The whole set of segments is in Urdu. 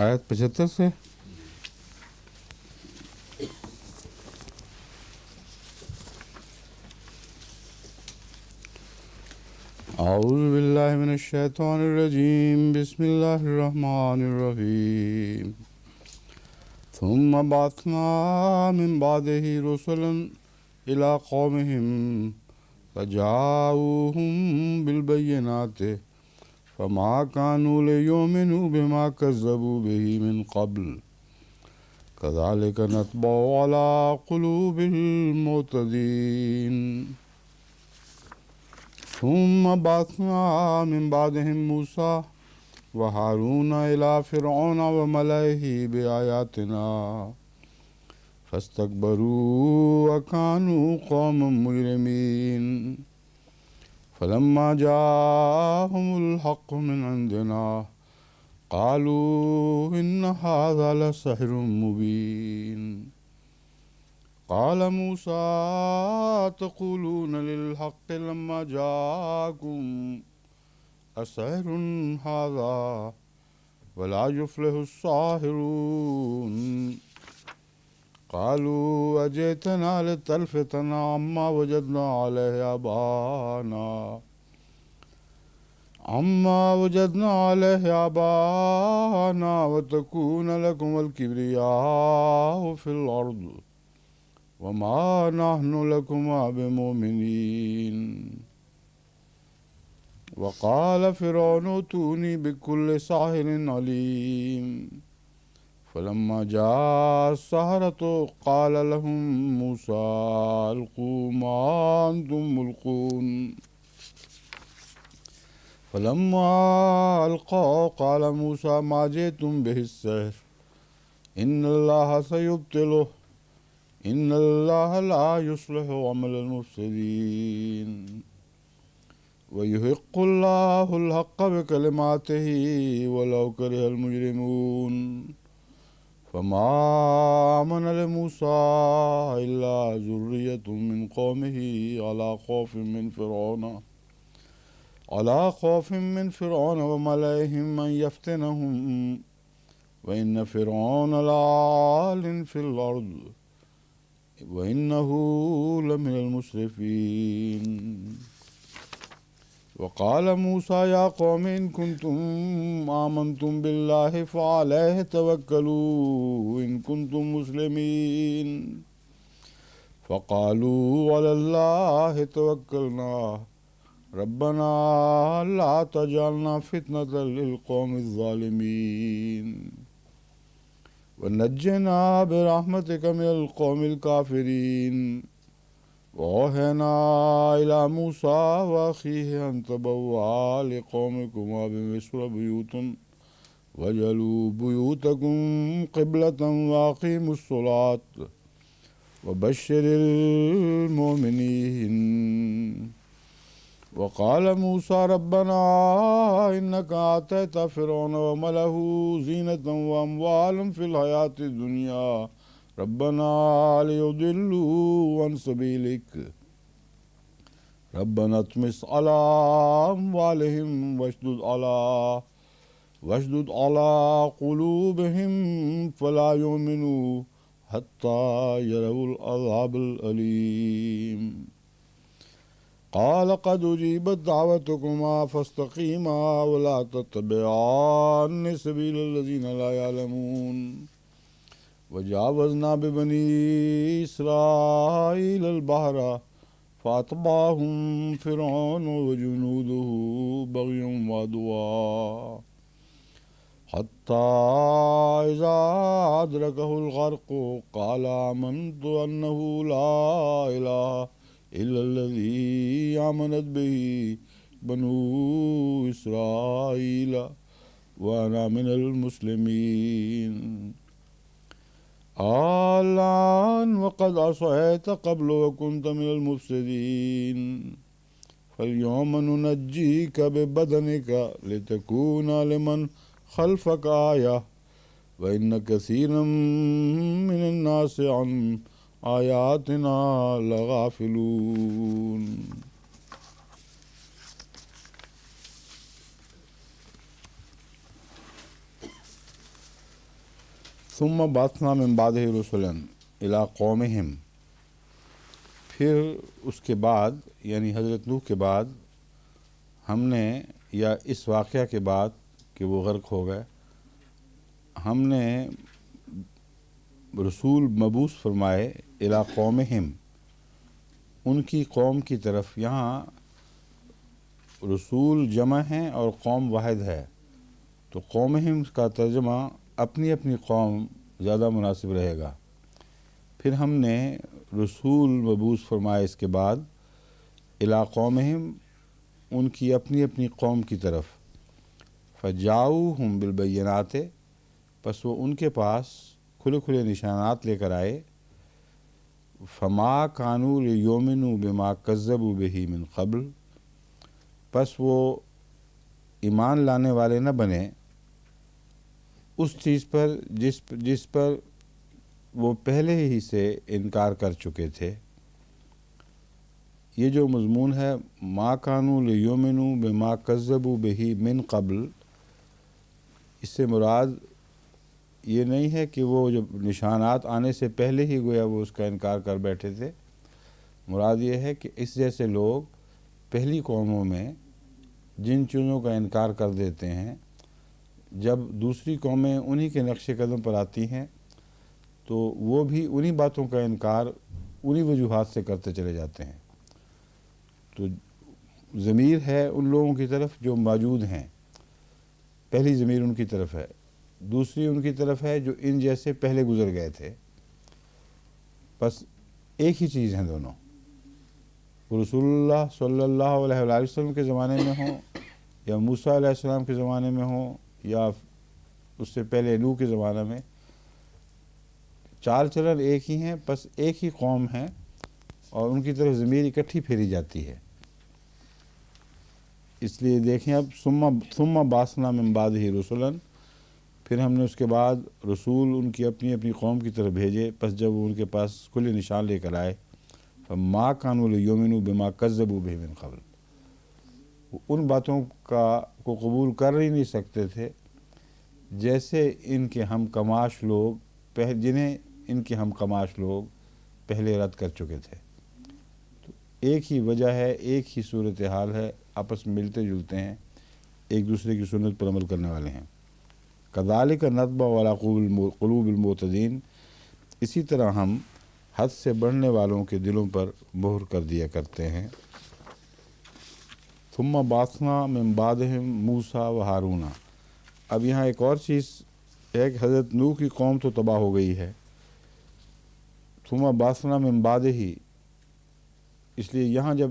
آیت 75 سے اعوذ باللہ من الشیطان الرجیم بسم اللہ الرحمن الرحیم ثم بعثنا من بعده رسلا الى قومهم فجاءوهم بالبينات فما كانوا ليؤمنوا بما كذبوا به من قبل كذلك نطبع على قلوب المعتدين ثم بعثنا من بعدهم موسى وهارون إلى فرعون وملئه بآياتنا فاستكبروا وكانوا قوما مجرمين فلما جاءهم الحق من عندنا قالوا إن هذا لسحر مبين قال موسى تقولون للحق لما جاءكم أسحر هذا ولا يفلح الساحرون قالوا أجئتنا لتلفتنا عما وجدنا عليه آباءنا وتكون لكم الكبرياء في الأرض وما نحن لكما بمؤمنين وقال فرعون ائتوني بكل ساحر عليم فلما جاء السحرة قال لهم موسى ألقوا ما أنتم ملقون فلما ألقوا قال موسى ما جئتم به السحر إن الله سيبطله إن الله لا يصلح عمل المفسدين ويحق الله الحق بكلماته ولو كره المجرمون فما آمن لموسى إلا ذرية من قومه على خوف من فرعون وملئهم أن يفتنهم وإن فرعون لعال في الأرض وإنه لمن المسرفين وقال موسى يا قوم إن كنتم آمنتم بالله فعليه توكلوا إن كنتم مسلمين فقالوا على الله توكلنا ربنا لا تجعلنا فتنة للقوم الظالمين ونجنا برحمتك من القوم الكافرين وأوحينا إلى موسى وأخيه أن تبوأ لقومكما بمصر بيوتا واجعلوا بيوتكم قبلة وأقيموا الصلاة وبشر المؤمنين وقال موسى ربنا إنك آتيت فرعون وملأه زينة وأموالا في الحياة الدنيا ربنا ليضلوا عن سبيلك ربنا اطمس على أموالهم واشدد على قلوبهم فلا يؤمنوا حتى يروا العذاب الأليم قال قد أجيبت دعوتكما فاستقيما ولا تتبعان سبيل الذين لا يعلمون وجاوزنا ببني إسرائيل البحر فأتبعهم فرعون وجنوده بغيا وعدوا حتى إذا أدركه الغرق قال آمنت أنه لا إله إلا الذي آمنت به بنو إسرائيل وأنا من المسلمين الآن وقد عصيت قبل وكنت من المفسدين فاليوم ننجيك ببدنك لتكون لمن خلفك آية وإن كثيرا من الناس عن آياتنا لغافلون ثم بعثنا من بعدہ رسلا الی قومہم، پھر اس کے بعد یعنی حضرت نوح کے بعد ہم نے، یا اس واقعہ کے بعد کہ وہ غرق ہو گئے، ہم نے رسول مبعوث فرمائے الی قومہم، ان کی قوم کی طرف۔ یہاں رسول جمع ہیں اور قوم واحد ہے، تو قومہم کا ترجمہ اپنی اپنی قوم زیادہ مناسب رہے گا۔ پھر ہم نے رسول مبعوث فرمائے اس کے بعد الی قومہم، ان کی اپنی اپنی قوم کی طرف۔ فجاؤہم بالبینات، پس وہ ان کے پاس کھلے کھلے نشانات لے کر آئے۔ فما کانوا لیؤمنوا بما کذبوا بہ من قبل، پس وہ ایمان لانے والے نہ بنے اس چیز پر جس پر وہ پہلے ہی سے انکار کر چکے تھے۔ یہ جو مضمون ہے ما کانوا لیؤمنوا بما کذبوا بہ من قبل، اس سے مراد یہ نہیں ہے کہ وہ جب نشانات آنے سے پہلے ہی گویا وہ اس کا انکار کر بیٹھے تھے۔ مراد یہ ہے کہ اس جیسے لوگ پہلی قوموں میں جن چیزوں کا انکار کر دیتے ہیں، جب دوسری قومیں انہی کے نقش قدم پر آتی ہیں تو وہ بھی انہی باتوں کا انکار انہی وجوہات سے کرتے چلے جاتے ہیں۔ تو ضمیر ہے ان لوگوں کی طرف جو موجود ہیں، پہلی ضمیر ان کی طرف ہے، دوسری ان کی طرف ہے جو ان جیسے پہلے گزر گئے تھے۔ بس ایک ہی چیز ہیں دونوں، وہ رسول اللہ صلی اللہ علیہ وآلہ وسلم کے زمانے میں ہوں یا موسیٰ علیہ السلام کے زمانے میں ہوں یا اس سے پہلے نوح کے زمانہ میں، چال چلن ایک ہی ہیں، بس ایک ہی قوم ہیں اور ان کی طرف ضمیر اکٹھی پھیری جاتی ہے۔ اس لیے دیکھیں اب ثم بعثنا من بعدہ رسلا، پھر ہم نے اس کے بعد رسول ان کی اپنی اپنی قوم کی طرف بھیجے، پس جب وہ ان کے پاس کھلے نشان لے کر آئے، فما کانوا لیؤمنوا بما کذبوا بہ من قبل، وہ ان باتوں کو قبول کر ہی نہیں سکتے تھے جیسے ان کے ہم کماش لوگ جنہیں ان کے ہم کماش لوگ پہلے رد کر چکے تھے۔ تو ایک ہی وجہ ہے، ایک ہی صورتحال ہے، آپس میں ملتے جلتے ہیں، ایک دوسرے کی سنت پر عمل کرنے والے ہیں۔ کذالک نطبع علی قلوب المعتدین، اسی طرح ہم حد سے بڑھنے والوں کے دلوں پر مہر کر دیا کرتے ہیں۔ ثم بعثنا من بعدہم موسیٰ و ہارون، اب یہاں ایک اور چیز ہے کہ حضرت نوح کی قوم تو تباہ ہو گئی ہے، ثم بعثنا من بعدہ، اس لیے یہاں جب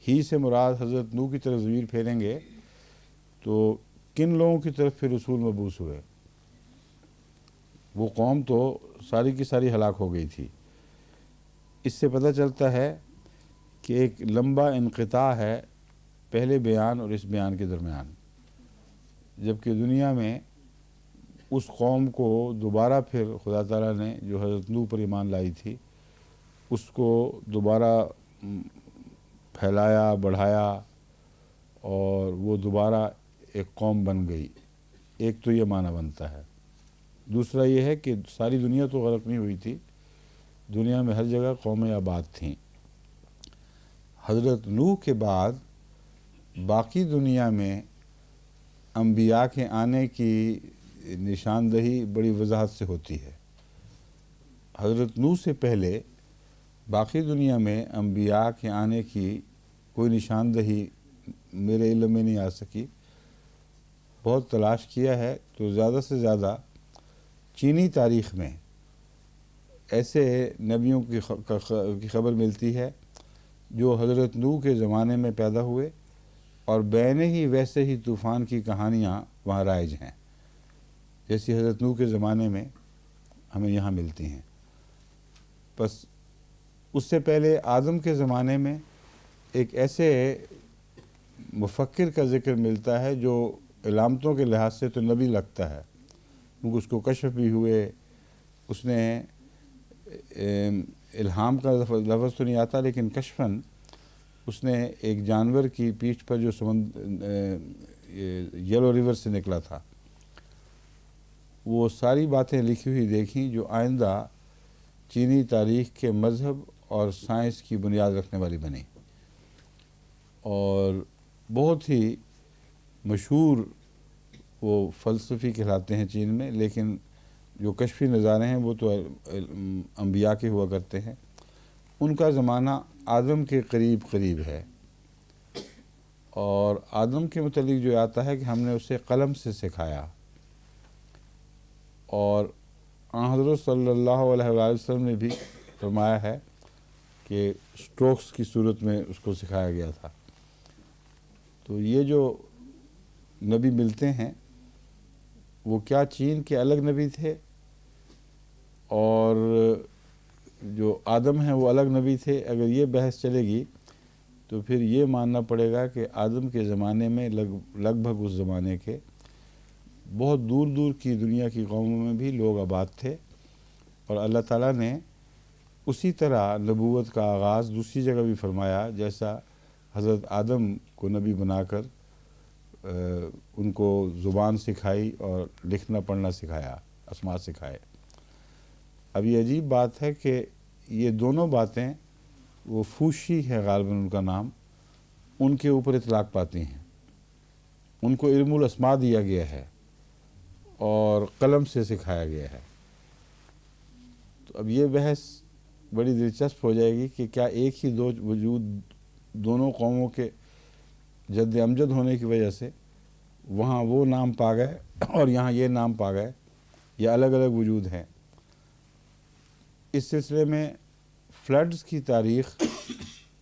ہی سے مراد حضرت نوح کی طرف ضمیر پھیریں گے تو کن لوگوں کی طرف پھر رسول مبعوث ہوئے؟ وہ قوم تو ساری کی ساری ہلاک ہو گئی تھی۔ اس سے پتہ چلتا ہے کہ ایک لمبا انقطاع ہے پہلے بیان اور اس بیان کے درمیان، جبکہ دنیا میں اس قوم کو دوبارہ پھر خدا تعالیٰ نے جو حضرت نوح پر ایمان لائی تھی اس کو دوبارہ پھیلایا، بڑھایا اور وہ دوبارہ ایک قوم بن گئی۔ ایک تو یہ معنی بنتا ہے، دوسرا یہ ہے کہ ساری دنیا تو غرق نہیں ہوئی تھی، دنیا میں ہر جگہ قومیں آباد تھیں۔ حضرت نوح کے بعد باقی دنیا میں انبیاء کے آنے کی نشاندہی بڑی وضاحت سے ہوتی ہے۔ حضرت نوح سے پہلے باقی دنیا میں انبیاء کے آنے کی کوئی نشاندہی میرے علم میں نہیں آ سکی، بہت تلاش کیا ہے تو زیادہ سے زیادہ چینی تاریخ میں ایسے نبیوں کی خبر ملتی ہے جو حضرت نوح کے زمانے میں پیدا ہوئے اور بین ہی ویسے ہی طوفان کی کہانیاں وہاں رائج ہیں جیسی حضرت نوح کے زمانے میں ہمیں یہاں ملتی ہیں۔ بس اس سے پہلے آدم کے زمانے میں ایک ایسے مفکر کا ذکر ملتا ہے جو علامتوں کے لحاظ سے تو نبی لگتا ہے، کیونکہ اس کو کشف بھی ہوئے، اس نے الہام کا لفظ تو نہیں آتا لیکن کشفاً اس نے ایک جانور کی پیٹھ پر جو یلو ریور سے نکلا تھا وہ ساری باتیں لکھی ہوئی دیکھیں جو آئندہ چینی تاریخ کے مذہب اور سائنس کی بنیاد رکھنے والی بنی، اور بہت ہی مشہور وہ فلسفی کہلاتے ہیں چین میں، لیکن جو کشفی نظارے ہیں وہ تو انبیاء کے ہوا کرتے ہیں۔ ان کا زمانہ آدم کے قریب قریب ہے، اور آدم کے متعلق جو آتا ہے کہ ہم نے اسے قلم سے سکھایا، اور حضرت صلی اللہ علیہ وآلہ وسلم نے بھی فرمایا ہے کہ سٹروکس کی صورت میں اس کو سکھایا گیا تھا۔ تو یہ جو نبی ملتے ہیں وہ کیا چین کے الگ نبی تھے، اور جو آدم ہیں وہ الگ نبی تھے؟ اگر یہ بحث چلے گی تو پھر یہ ماننا پڑے گا کہ آدم کے زمانے میں لگ بھگ اس زمانے کے بہت دور دور کی دنیا کی قوموں میں بھی لوگ آباد تھے، اور اللہ تعالیٰ نے اسی طرح نبوت کا آغاز دوسری جگہ بھی فرمایا، جیسا حضرت آدم کو نبی بنا کر ان کو زبان سکھائی اور لکھنا پڑھنا سکھایا، اسماء سکھائے۔ اب یہ عجیب بات ہے کہ یہ دونوں باتیں، وہ فوشی ہے غالباً ان کا نام، ان کے اوپر اطلاق پاتی ہیں۔ ان کو علم الاسماء دیا گیا ہے اور قلم سے سکھایا گیا ہے۔ تو اب یہ بحث بڑی دلچسپ ہو جائے گی کہ کیا ایک ہی دو وجود دونوں قوموں کے جد امجد ہونے کی وجہ سے وہاں وہ نام پا گئے اور یہاں یہ نام پا گئے، یا الگ الگ وجود ہیں؟ اس سلسلے میں فلڈز کی تاریخ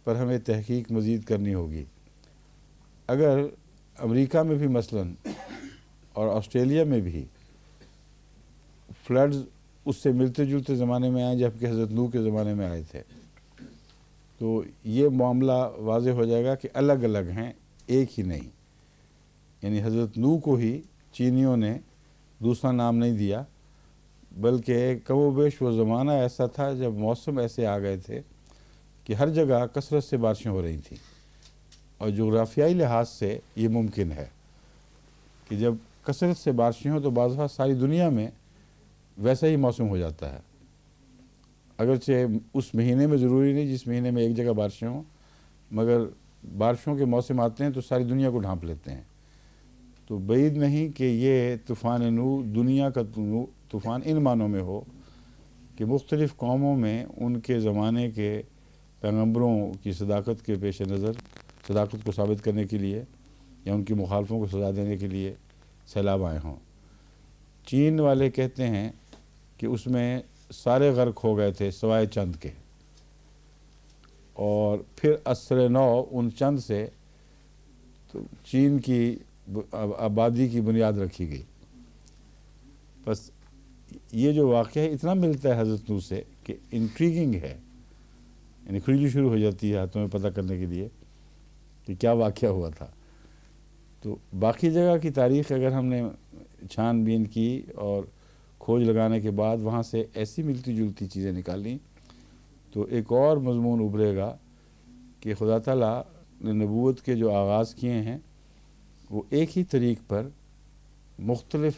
پر ہمیں تحقیق مزید کرنی ہوگی۔ اگر امریکہ میں بھی مثلاً اور آسٹریلیا میں بھی فلڈز اس سے ملتے جلتے زمانے میں آئے جبکہ حضرت نوح کے زمانے میں آئے تھے، تو یہ معاملہ واضح ہو جائے گا کہ الگ الگ ہیں، ایک ہی نہیں۔ یعنی حضرت نوح کو ہی چینیوں نے دوسرا نام نہیں دیا، بلکہ کم و بیش وہ زمانہ ایسا تھا جب موسم ایسے آ گئے تھے کہ ہر جگہ کثرت سے بارشیں ہو رہی تھیں، اور جغرافیائی لحاظ سے یہ ممکن ہے کہ جب کثرت سے بارشیں ہوں تو بعض اوقات ساری دنیا میں ویسا ہی موسم ہو جاتا ہے، اگرچہ اس مہینے میں ضروری نہیں جس مہینے میں ایک جگہ بارشیں ہوں، مگر بارشوں کے موسم آتے ہیں تو ساری دنیا کو ڈھانپ لیتے ہیں۔ تو بعید نہیں کہ یہ طوفان نوح دنیا کا طوفان ان معنوں میں ہو کہ مختلف قوموں میں ان کے زمانے کے پیغمبروں کی صداقت کے پیش نظر، صداقت کو ثابت کرنے کے لیے یا ان کی مخالفوں کو سزا دینے کے لیے سیلاب آئے ہوں۔ چین والے کہتے ہیں کہ اس میں سارے غرق ہو گئے تھے سوائے چند کے، اور پھر عصر نو ان چند سے تو چین کی آبادی کی بنیاد رکھی گئی۔ بس یہ جو واقعہ ہے اتنا ملتا ہے حضرت نوح سے کہ انٹریگنگ ہے، یعنی کھجلی شروع ہو جاتی ہے ہاتھوں میں پتہ کرنے کے لیے کہ کیا واقعہ ہوا تھا۔ تو باقی جگہ کی تاریخ اگر ہم نے چھان بین کی اور کھوج لگانے کے بعد وہاں سے ایسی ملتی جلتی چیزیں نکالیں تو ایک اور مضمون ابھرے گا کہ خدا تعالیٰ نے نبوت کے جو آغاز کیے ہیں وہ ایک ہی طریق پر مختلف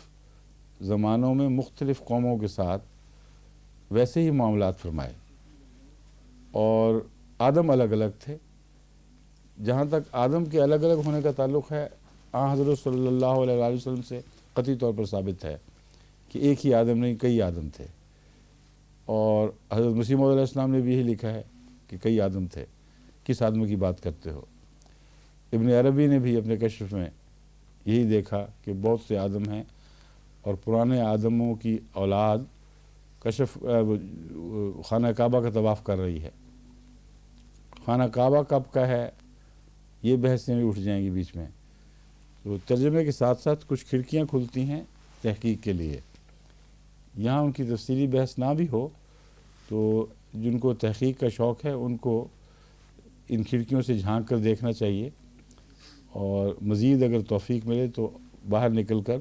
زمانوں میں مختلف قوموں کے ساتھ ویسے ہی معاملات فرمائے، اور آدم الگ الگ تھے۔ جہاں تک آدم کے الگ الگ ہونے کا تعلق ہے، حضرت صلی اللہ علیہ وآلہ وسلم سے قطعی طور پر ثابت ہے کہ ایک ہی آدم نہیں، کئی آدم تھے، اور حضرت مسیح موعود علیہ السلام نے بھی یہی لکھا ہے کہ کئی آدم تھے، کس آدم کی بات کرتے ہو؟ ابن عربی نے بھی اپنے کشف میں یہی دیکھا کہ بہت سے آدم ہیں، اور پرانے آدموں کی اولاد کشف خانہ کعبہ کا طواف کر رہی ہے۔ خانہ کعبہ کب کا ہے یہ بحثیں بھی اٹھ جائیں گی بیچ میں۔ تو ترجمے کے ساتھ ساتھ کچھ کھڑکیاں کھلتی ہیں تحقیق کے لیے، یہاں ان کی تفصیلی بحث نہ بھی ہو تو جن کو تحقیق کا شوق ہے ان کو ان کھڑکیوں سے جھانک کر دیکھنا چاہیے، اور مزید اگر توفیق ملے تو باہر نکل کر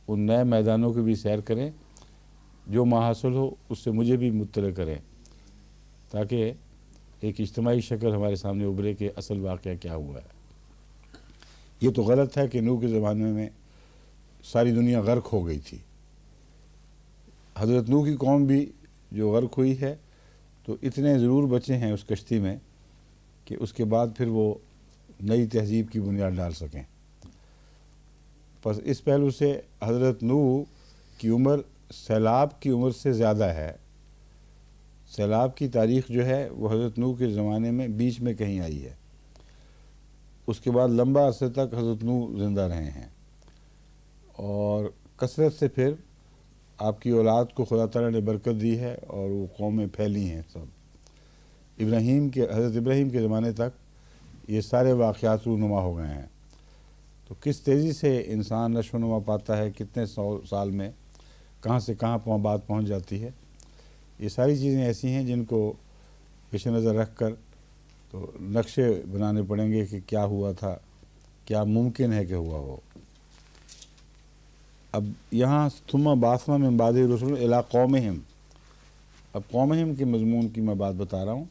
ان نئے میدانوں کی بھی سیر کریں، جو ماحصل ہو اس سے مجھے بھی مطلع کریں تاکہ ایک اجتماعی شکل ہمارے سامنے ابھرے کہ اصل واقعہ کیا ہوا ہے۔ یہ تو غلط ہے کہ نوح کے زمانے میں ساری دنیا غرق ہو گئی تھی، حضرت نوح کی قوم بھی جو غرق ہوئی ہے تو اتنے ضرور بچے ہیں اس کشتی میں کہ اس کے بعد پھر وہ نئی تہذیب کی بنیاد ڈال سکیں۔ پس اس پہلو سے حضرت نوح کی عمر سیلاب کی عمر سے زیادہ ہے۔ سیلاب کی تاریخ جو ہے وہ حضرت نوح کے زمانے میں بیچ میں کہیں آئی ہے۔ اس کے بعد لمبا عرصے تک حضرت نوح زندہ رہے ہیں، اور کثرت سے پھر آپ کی اولاد کو خدا تعالیٰ نے برکت دی ہے اور وہ قومیں پھیلی ہیں سب۔ حضرت ابراہیم کے زمانے تک یہ سارے واقعات رونما ہو گئے ہیں۔ تو کس تیزی سے انسان نشو و نما پاتا ہے، کتنے سال میں کہاں سے کہاں بات پہنچ جاتی ہے، یہ ساری چیزیں ایسی ہیں جن کو پیش نظر رکھ کر تو نقشے بنانے پڑیں گے کہ کیا ہوا تھا، کیا ممکن ہے کہ ہوا ہو۔ اب یہاں ثم بعثنا من بعدہ رسلا الی قومہم، اب قومہم کے مضمون کی میں بات بتا رہا ہوں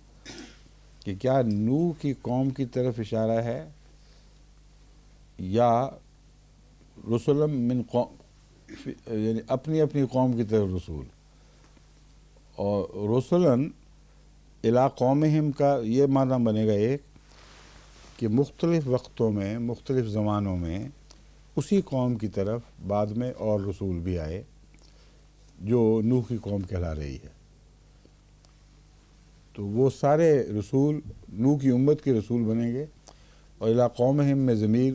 کہ کیا نوح کی قوم کی طرف اشارہ ہے یا رسلا من قوم، یعنی اپنی اپنی قوم کی طرف رسول۔ اور رسلاً الی قومہم کا یہ معنی بنے گا ایک کہ مختلف وقتوں میں مختلف زمانوں میں اسی قوم کی طرف بعد میں اور رسول بھی آئے جو نوح کی قوم کہلا رہی ہے۔ تو وہ سارے رسول نوح کی امت کے رسول بنیں گے، اور الی قومہم میں ضمیر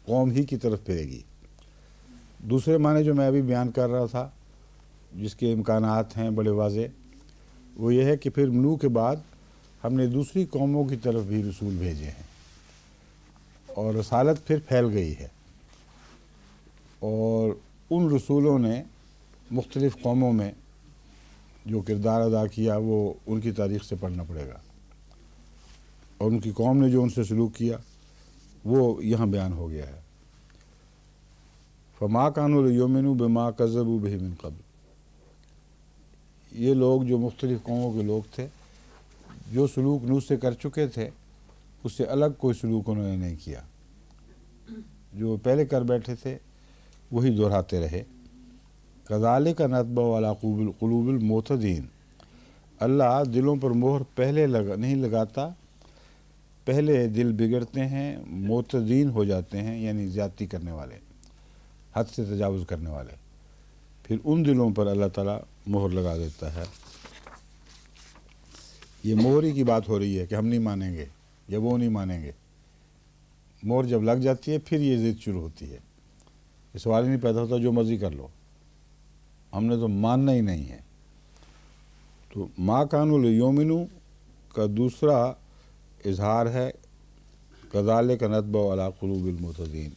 قوم ہی کی طرف پھرے گی۔ دوسرے معنی جو میں ابھی بیان کر رہا تھا جس کے امکانات ہیں بڑے واضح، وہ یہ ہے کہ پھر نوح کے بعد ہم نے دوسری قوموں کی طرف بھی رسول بھیجے ہیں، اور رسالت پھر پھیل گئی ہے، اور ان رسولوں نے مختلف قوموں میں جو کردار ادا کیا وہ ان کی تاریخ سے پڑھنا پڑے گا، اور ان کی قوم نے جو ان سے سلوک کیا وہ یہاں بیان ہو گیا ہے۔ فما كانوا ليؤمنوا بما كذبوا به من قبل، یہ لوگ جو مختلف قوموں کے لوگ تھے جو سلوک نوح سے کر چکے تھے اس سے الگ کوئی سلوک انہوں نے نہیں کیا، جو پہلے کر بیٹھے تھے وہی دہراتے رہے۔ كذلك نطبع على قلوب المعتدين، اللہ دلوں پر مہر پہلے نہیں لگاتا، پہلے دل بگڑتے ہیں، معتدین ہو جاتے ہیں یعنی زیادتی کرنے والے، حد سے تجاوز کرنے والے، پھر ان دلوں پر اللہ تعالیٰ مہر لگا دیتا ہے۔ یہ مہر ہی کی بات ہو رہی ہے کہ ہم نہیں مانیں گے یا وہ نہیں مانیں گے۔ مہر جب لگ جاتی ہے پھر یہ ضد شروع ہوتی ہے، یہ سوال ہی نہیں پیدا ہوتا جو مرضی کر لو، ہم نے تو ماننا ہی نہیں ہے۔ تو ما كانوا ليؤمنوا کا دوسرا اظہار ہے كذلك نطبع على قلوب المعتدين،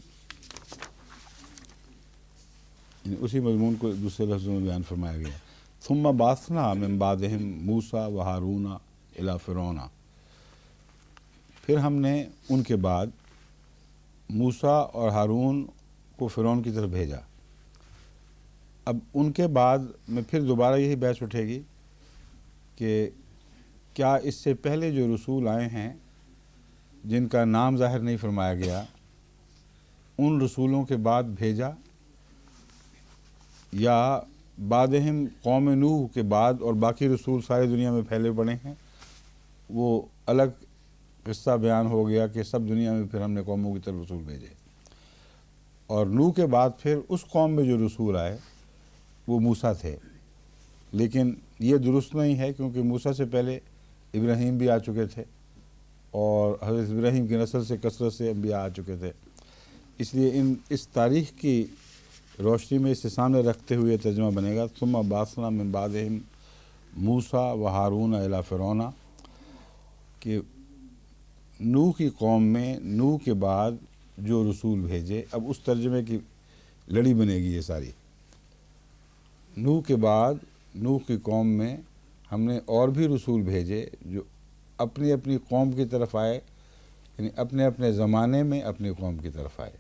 اسی مضمون کو دوسرے لفظوں میں بیان فرمایا گیا۔ ثم بعثنا من بعدهم موسیٰ وہارون الی فرعون، پھر ہم نے ان کے بعد موسیٰ اور ہارون کو فرعون کی طرف بھیجا۔ اب ان کے بعد میں پھر دوبارہ یہی بحث اٹھے گی کہ کیا اس سے پہلے جو رسول آئے ہیں جن کا نام ظاہر نہیں فرمایا گیا، ان رسولوں کے بعد بھیجا، یا بعدہم قوم نوح کے بعد اور باقی رسول ساری دنیا میں پھیلے پڑے ہیں، وہ الگ قصہ بیان ہو گیا کہ سب دنیا میں پھر ہم نے قوموں کی طرف رسول بھیجے، اور نوح کے بعد پھر اس قوم میں جو رسول آئے وہ موسیٰ تھے۔ لیکن یہ درست نہیں ہے کیونکہ موسیٰ سے پہلے ابراہیم بھی آ چکے تھے، اور حضرت ابراہیم کی نسل سے کثرت سے انبیاء آ چکے تھے، اس لیے اس تاریخ کی روشنی میں اسے سامنے رکھتے ہوئے ترجمہ بنے گا ثم بعثنا من بعدہم موسیٰ وہارون الی فرعون، کہ نوح کی قوم میں نوح کے بعد جو رسول بھیجے۔ اب اس ترجمے کی لڑی بنے گی یہ ساری، نوح کے بعد نوح کی قوم میں ہم نے اور بھی رسول بھیجے جو اپنی اپنی قوم کی طرف آئے، یعنی اپنے اپنے زمانے میں اپنی قوم کی طرف آئے۔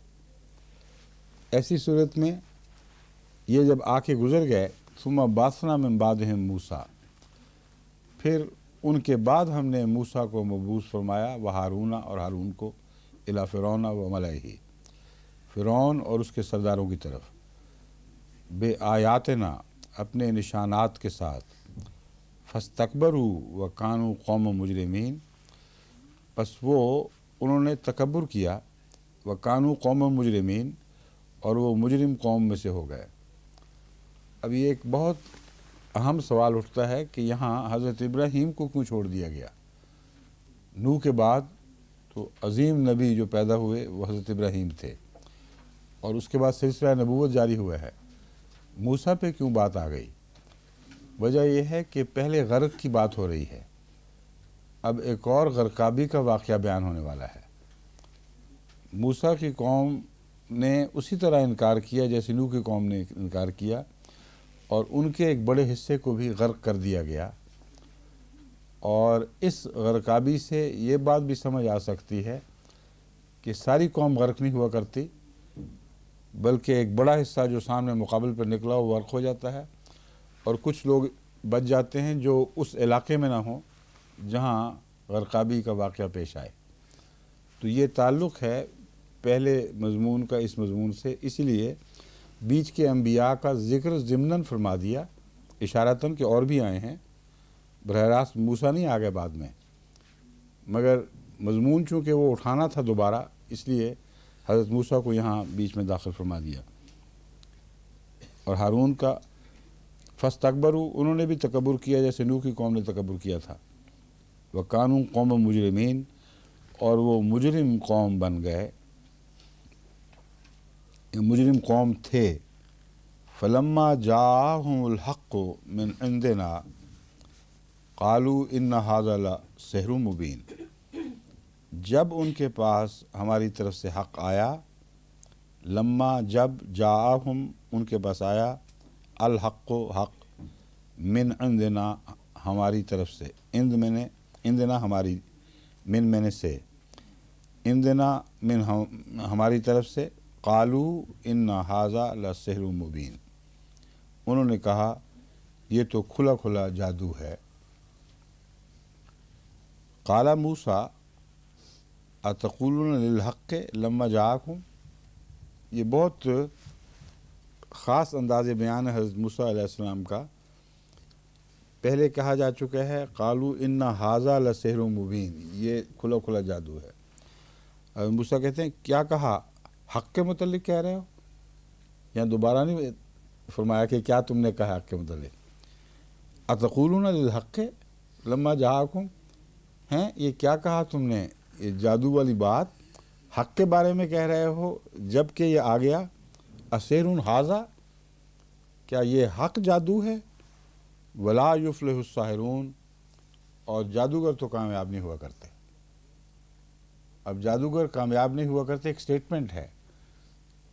ایسی صورت میں یہ جب آ کے گزر گئے ثم بعثنا من بعدہم موسیٰ، پھر ان کے بعد ہم نے موسیٰ کو مبعوث فرمایا، وہارون اور ہارون کو، الی فرعون و ملئہ، فرعون اور اس کے سرداروں کی طرف، بے آیاتنا، اپنے نشانات کے ساتھ، فاستکبروا وکانوا قوم مجرمین، پس انہوں نے تکبر کیا، وکانوا قوم مجرمین، اور وہ مجرم قوم میں سے ہو گئے۔ اب یہ ایک بہت اہم سوال اٹھتا ہے کہ یہاں حضرت ابراہیم کو کیوں چھوڑ دیا گیا؟ نوح کے بعد تو عظیم نبی جو پیدا ہوئے وہ حضرت ابراہیم تھے، اور اس کے بعد سلسلہ نبوت جاری ہوا ہے۔ موسیٰ پہ کیوں بات آ گئی؟ وجہ یہ ہے کہ پہلے غرق کی بات ہو رہی ہے، اب ایک اور غرقابی کا واقعہ بیان ہونے والا ہے۔ موسیٰ کی قوم نے اسی طرح انکار کیا جیسے نوح کی قوم نے انکار کیا، اور ان کے ایک بڑے حصے کو بھی غرق کر دیا گیا۔ اور اس غرقابی سے یہ بات بھی سمجھ آ سکتی ہے کہ ساری قوم غرق نہیں ہوا کرتی، بلکہ ایک بڑا حصہ جو سامنے مقابل پر نکلا وہ غرق ہو جاتا ہے، اور کچھ لوگ بچ جاتے ہیں جو اس علاقے میں نہ ہوں جہاں غرقابی کا واقعہ پیش آئے۔ تو یہ تعلق ہے پہلے مضمون کا اس مضمون سے، اسی لیے بیچ کے انبیاء کا ذکر ضمناً فرما دیا، اشارتاً کہ اور بھی آئے ہیں، براہ راست موسیٰ نہیں آ گئے بعد میں، مگر مضمون چونکہ وہ اٹھانا تھا دوبارہ، اس لیے حضرت موسیٰ کو یہاں بیچ میں داخل فرما دیا۔ اور ہارون کا فاستکبروا، انہوں نے بھی تکبر کیا جیسے نوح کی قوم نے تکبر کیا تھا، وکانوا قوم مجرمین، اور وہ مجرم قوم بن گئے، مجرم قوم تھے۔ فلما جاءهم الحق من عندنا قالوا ان هذا لسحر مبین، جب ان کے پاس ہماری طرف سے حق آیا، لما جب جاءهم ان کے پاس آیا، الحق حق، من عندنا ہماری طرف سے، عندنا ہماری، من میں نے سے، عندنا من ہماری طرف سے، قالوا ان ھذا لسحر مبین، انہوں نے کہا یہ تو کھلا کھلا جادو ہے۔ قال موسیٰ اتقولون للحق لما جاءکم، یہ بہت خاص انداز بیان ہے حضرت موسیٰ علیہ السلام کا۔ پہلے کہا جا چکا ہے قالوا ان ھذا لسحر مبین، یہ کھلا کھلا جادو ہے۔ حضرت موسیٰ کہتے ہیں کیا کہا، حق کے متعلق کہہ رہے ہو؟ یہاں دوبارہ نہیں فرمایا کہ کیا تم نے کہا حق کے متعلق، اتقولون للحق لما جاءکم، ہیں یہ کیا کہا تم نے، یہ جادو والی بات حق کے بارے میں کہہ رہے ہو جب کہ یہ آ گیا، اسحر ھذا، کیا یہ حق جادو ہے، ولا یفلح الساحرون، اور جادوگر تو کامیاب نہیں ہوا کرتے۔ اب جادوگر کامیاب نہیں ہوا کرتے ایک سٹیٹمنٹ ہے،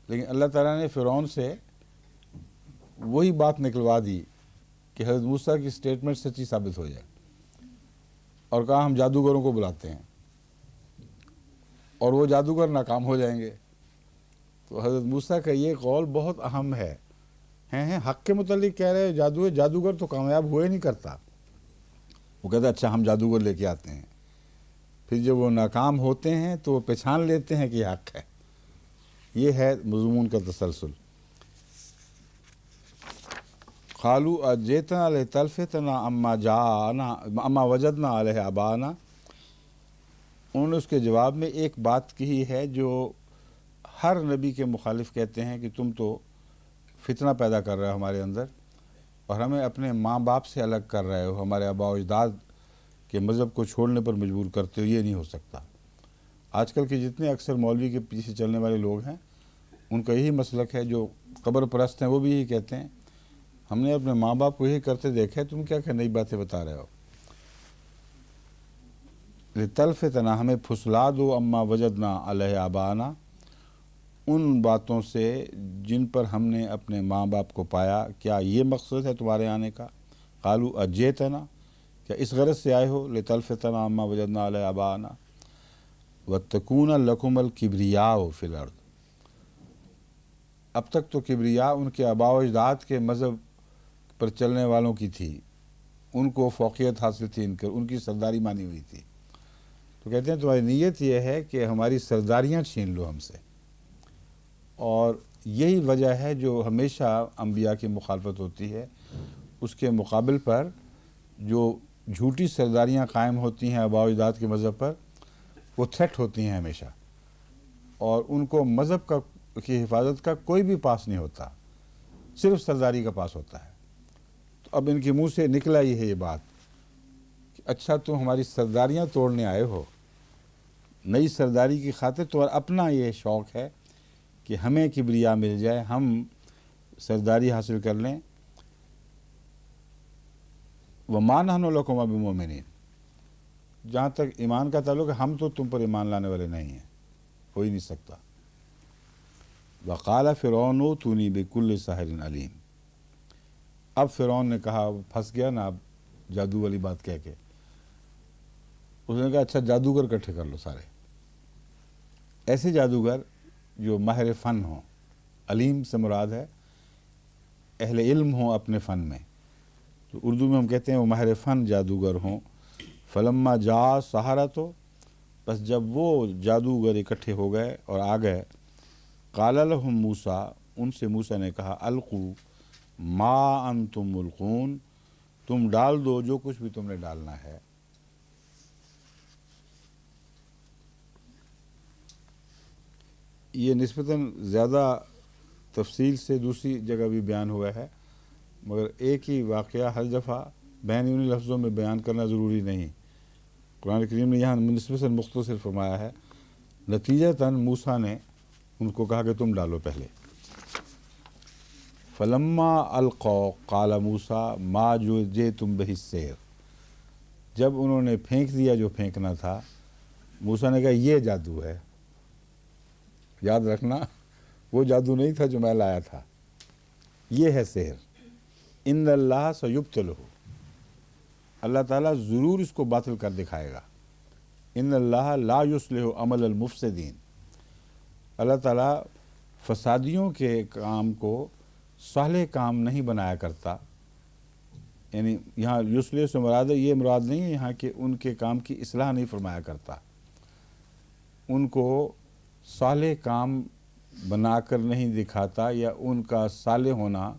لیکن اللہ تعالیٰ نے فرعون سے وہی بات نکلوا دی کہ حضرت موسیٰ کی سٹیٹمنٹ سچی ثابت ہو جائے، اور کہا ہم جادوگروں کو بلاتے ہیں، اور وہ جادوگر ناکام ہو جائیں گے۔ تو حضرت موسیٰ کا یہ قول بہت اہم ہے، ہیں حق کے متعلق کہہ رہے جادو ہے، جادوگر تو کامیاب ہوئے نہیں کرتا۔ وہ کہتا ہے اچھا ہم جادوگر لے کے آتے ہیں، پھر جب وہ ناکام ہوتے ہیں تو وہ پہچان لیتے ہیں کہ یہ حق ہے۔ یہ ہے مضمون کا تسلسل۔ قالوا اجئتنا لتلفتنا اما وجدنا علیہ آباءنا، انہوں نے اس کے جواب میں ایک بات کہی ہے جو ہر نبی کے مخالف کہتے ہیں کہ تم تو فتنہ پیدا کر رہے ہو ہمارے اندر، اور ہمیں اپنے ماں باپ سے الگ کر رہے ہو، ہمارے آباء و اجداد کے مذہب کو چھوڑنے پر مجبور کرتے ہو، یہ نہیں ہو سکتا۔ آج کل کے جتنے اکثر مولوی کے پیچھے چلنے والے لوگ ہیں ان کا یہی مسلک ہے، جو قبر پرست ہیں وہ بھی یہی کہتے ہیں، ہم نے اپنے ماں باپ کو یہی کرتے دیکھا ہے، تم کیا نئی باتیں بتا رہے ہو۔ لتلفتنا، ہمیں پھسلا دو، اما وجدنا علیہ آباءنا، ان باتوں سے جن پر ہم نے اپنے ماں باپ کو پایا، کیا یہ مقصد ہے تمہارے آنے کا؟ قالوا اجئتنا، کیا اس غرض سے آئے ہو، لتلفتنا اما وجدنا علیہ آباءنا وتکون لکم الکبریاء فی الارض، اب تک تو کبریا ان کے آباء و اجداد کے مذہب پر چلنے والوں کی تھی، ان کو فوقیت حاصل تھی، ان کی سرداری مانی ہوئی تھی۔ تو کہتے ہیں تمہاری نیت یہ ہے کہ ہماری سرداریاں چھین لو ہم سے، اور یہی وجہ ہے جو ہمیشہ انبیاء کی مخالفت ہوتی ہے، اس کے مقابل پر جو جھوٹی سرداریاں قائم ہوتی ہیں آباء و اجداد کے مذہب پر، وہ تھریٹ ہوتی ہیں ہمیشہ، اور ان کو مذہب کی حفاظت کا کوئی بھی پاس نہیں ہوتا، صرف سرداری کا پاس ہوتا ہے۔ تو اب ان کے منہ سے نکلا ہی ہے یہ بات کہ اچھا تم ہماری سرداریاں توڑنے آئے ہو، نئی سرداری کی خاطر تو اپنا یہ شوق ہے کہ ہمیں کبریا مل جائے، ہم سرداری حاصل کر لیں۔ وَمَا نَحْنُ لَكُمْ بِمُؤْمِنِينَ، جہاں تک ایمان کا تعلق ہے ہم تو تم پر ایمان لانے والے نہیں ہیں، ہو ہی نہیں سکتا۔ وَقَالَ فِرْعَوْنُ ائْتُونِي بِكُلِّ سَاحِرٍ عَلِيمٍ، اب فرعون نے کہا، پھنس گیا نا اب جادو والی بات کہہ کے، اس نے کہا اچھا جادوگر اکٹھے کر لو سارے، ایسے جادوگر جو ماہر فن ہوں، علیم سے مراد ہے اہل علم ہوں اپنے فن میں، تو اردو میں ہم کہتے ہیں وہ ماہر فن جادوگر ہوں۔ فلما جاء السحرۃ، بس جب وہ جادوگر اکٹھے ہو گئے اور آ گئے، قال لهم موسیٰ، ان سے موسیٰ نے کہا، القوا ما انتم ملقون، تم ڈال دو جو کچھ بھی تم نے ڈالنا ہے۔ یہ نسبتاً زیادہ تفصیل سے دوسری جگہ بھی بیان ہوا ہے، مگر ایک ہی واقعہ ہر دفعہ بین انہی لفظوں میں بیان کرنا ضروری نہیں۔ قرآن کریم نے یہاں نسبتاً مختصر فرمایا ہے، نتیجتاً موسیٰ نے ان کو کہا کہ تم ڈالو پہلے۔ فلما القوا قال موسیٰ ما جئتم بہ السحر، جب انہوں نے پھینک دیا جو پھینکنا تھا، موسیٰ نے کہا یہ جادو ہے، یاد رکھنا وہ جادو نہیں تھا جو میں لایا تھا، یہ ہے سحر۔ ان اللہ سیبطلہ، اللہ تعالیٰ ضرور اس کو باطل کر دکھائے گا۔ ان اللہ لا یصلح عمل المفسدین، اللہ تعالیٰ فسادیوں کے کام کو صالح کام نہیں بنایا کرتا، یعنی یہاں یصلح سے مراد ہے، یہ مراد نہیں ہے یہاں کہ ان کے کام کی اصلاح نہیں فرمایا کرتا، ان کو صالح کام بنا کر نہیں دکھاتا، یا ان کا صالح ہونا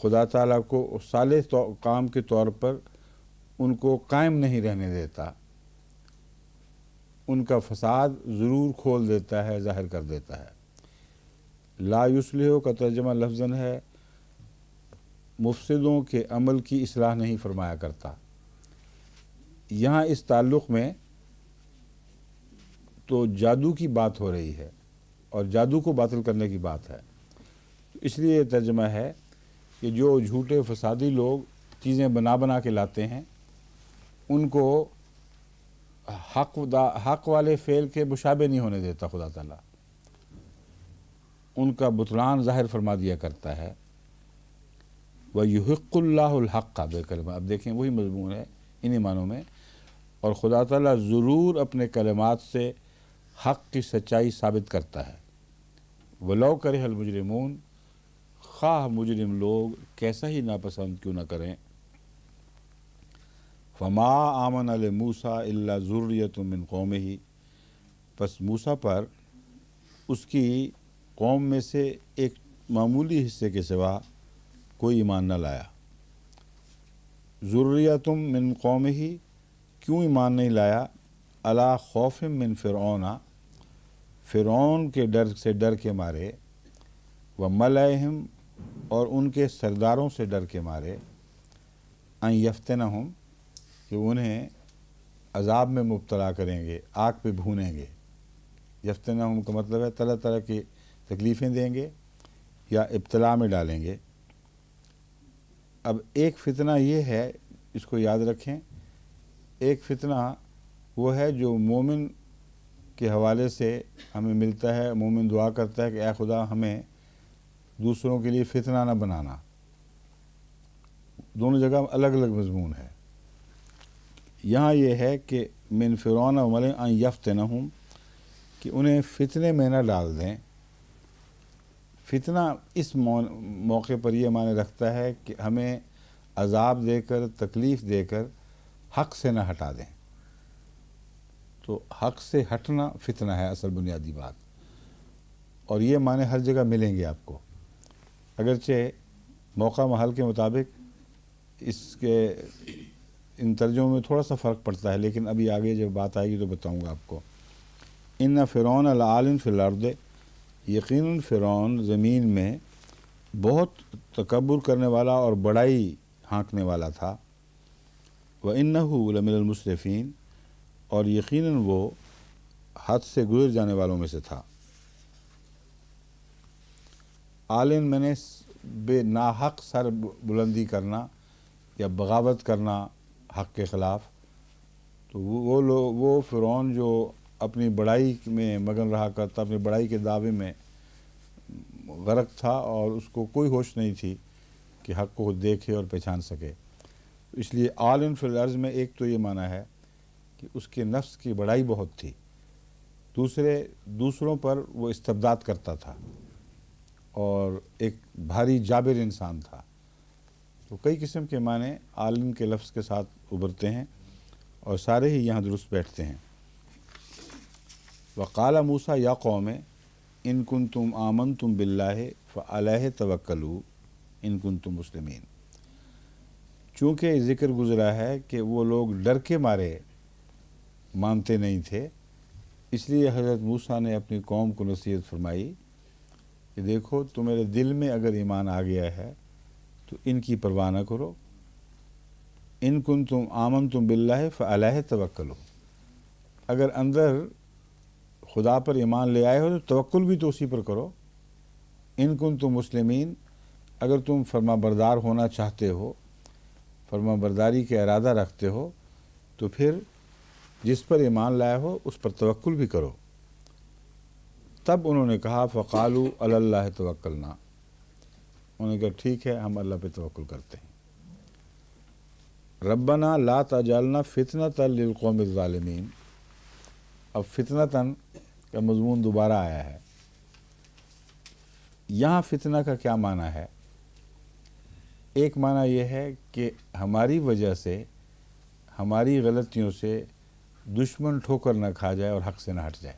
خدا تعالیٰ کو صالح کام کے طور پر ان کو قائم نہیں رہنے دیتا، ان کا فساد ضرور کھول دیتا ہے، ظاہر کر دیتا ہے۔ لا یصلح کا ترجمہ لفظاً ہے مفسدوں کے عمل کی اصلاح نہیں فرمایا کرتا۔ یہاں اس تعلق میں تو جادو کی بات ہو رہی ہے اور جادو کو باطل کرنے کی بات ہے، اس لیے یہ ترجمہ ہے کہ جو جھوٹے فسادی لوگ چیزیں بنا بنا کے لاتے ہیں، ان کو حق والے فعل کے مشابہ نہیں ہونے دیتا خدا تعالیٰ، ان کا بطلان ظاہر فرما دیا کرتا ہے۔ وَيُحِقُّ اللَّهُ الْحَقَّ بِكَلِمَاتِهِ، اب دیکھیں وہی مضمون ہے انہی معنوں میں، اور خدا تعالیٰ ضرور اپنے کلمات سے حق کی سچائی ثابت کرتا ہے۔ وَلَوْ كَرِهَ الْمُجْرِمُونَ، خواہ مجرم لوگ کیسا ہی ناپسند کیوں نہ کریں۔ فَمَا آمَنَ لِمُوسَىٰ إِلَّا ذُرِّيَّةٌ مِّن قَوْمِهِ، پس موسیٰ پر اس کی قوم میں سے ایک معمولی حصے کے سوا کوئی ایمان نہ لایا۔ ذُرِّيَّةٌ مِّن قَوْمِهِ، کیوں ایمان نہیں لایا؟ عَلَىٰ خَوْفٍ مِّن فِرْعَوْنَ، فرعون کے ڈر سے ڈر کے مارے، وَمَلَئِهِمْ، اور ان کے سرداروں سے ڈر کے مارے، أَن يَفْتِنَهُمْ، کہ انہیں عذاب میں مبتلا کریں گے، آگ پہ بھونیں گے۔ یفتنہم کا مطلب ہے طرح طرح کی تکلیفیں دیں گے یا ابتلا میں ڈالیں گے۔ اب ایک فتنہ یہ ہے، اس کو یاد رکھیں، ایک فتنہ وہ ہے جو مومن کے حوالے سے ہمیں ملتا ہے، مومن دعا کرتا ہے کہ اے خدا ہمیں دوسروں کے لیے فتنہ نہ بنانا، دونوں جگہ الگ الگ مضمون ہے۔ یہاں یہ ہے کہ من فرعون وملئ ان یفتنہم، کہ انہیں فتنے میں نہ ڈال دیں۔ فتنہ اس موقع پر یہ معنی رکھتا ہے کہ ہمیں عذاب دے کر، تکلیف دے کر حق سے نہ ہٹا دیں، تو حق سے ہٹنا فتنہ ہے اصل بنیادی بات۔ اور یہ معنی ہر جگہ ملیں گے آپ کو، اگرچہ موقع محل کے مطابق اس کے ان ترجموں میں تھوڑا سا فرق پڑتا ہے، لیکن ابھی آگے جب بات آئے گی تو بتاؤں گا آپ کو۔ ان فرعون لعال فی الارض، یقیناً فرعون زمین میں بہت تکبر کرنے والا اور بڑائی ہانکنے والا تھا۔ وَإِنَّهُ لَمِنَ الْمُسْرِفِينَ، اور یقیناً وہ حد سے گزر جانے والوں میں سے تھا۔ عالن میں نے بے ناحق سر بلندی کرنا یا بغاوت کرنا حق کے خلاف، تو وہ فرعون جو اپنی بڑائی میں مگن رہا کرتا، اپنی بڑائی کے دعوے میں غرق تھا، اور اس کو کوئی ہوش نہیں تھی کہ حق کو دیکھے اور پہچان سکے۔ اس لیے عالن فی الارض میں ایک تو یہ معنی ہے کہ اس کے نفس کی بڑائی بہت تھی، دوسروں پر وہ استبداد کرتا تھا اور ایک بھاری جابر انسان تھا۔ تو کئی قسم کے معنی عالم کے لفظ کے ساتھ ابھرتے ہیں اور سارے ہی یہاں درست بیٹھتے ہیں۔ وقال موسیٰ یا قوم ان کنتم آمنتم باللہ فعلیہ توکلوا ان کنتم مسلمین۔ چونکہ ذکر گزرا ہے کہ وہ لوگ ڈر کے مارے مانتے نہیں تھے، اس لیے حضرت موسیٰ نے اپنی قوم کو نصیحت فرمائی کہ دیکھو تمہارے دل میں اگر ایمان آ گیا ہے تو ان کی پرواہ نہ کرو، ان کنتم آمنتم باللہ فعلیہ توکلوا، اگر اندر خدا پر ایمان لے آئے ہو تو توکل بھی تو اسی پر کرو۔ ان کنتم مسلمین، اگر تم فرما بردار ہونا چاہتے ہو، فرما برداری کا ارادہ رکھتے ہو، تو پھر جس پر ایمان لائے ہو اس پر توکل بھی کرو۔ تب انہوں نے کہا فقالوا علی اللہ توکلنا، انہوں نے کہا ٹھیک ہے ہم اللہ پہ توکل کرتے ہیں۔ ربنا لا تجعلنا فتنۃ للقوم الظالمین، اب فتنۃً کا مضمون دوبارہ آیا ہے۔ یہاں فتنہ کا کیا معنی ہے؟ ایک معنی یہ ہے کہ ہماری وجہ سے، ہماری غلطیوں سے دشمن ٹھوکر نہ کھا جائے اور حق سے نہ ہٹ جائے۔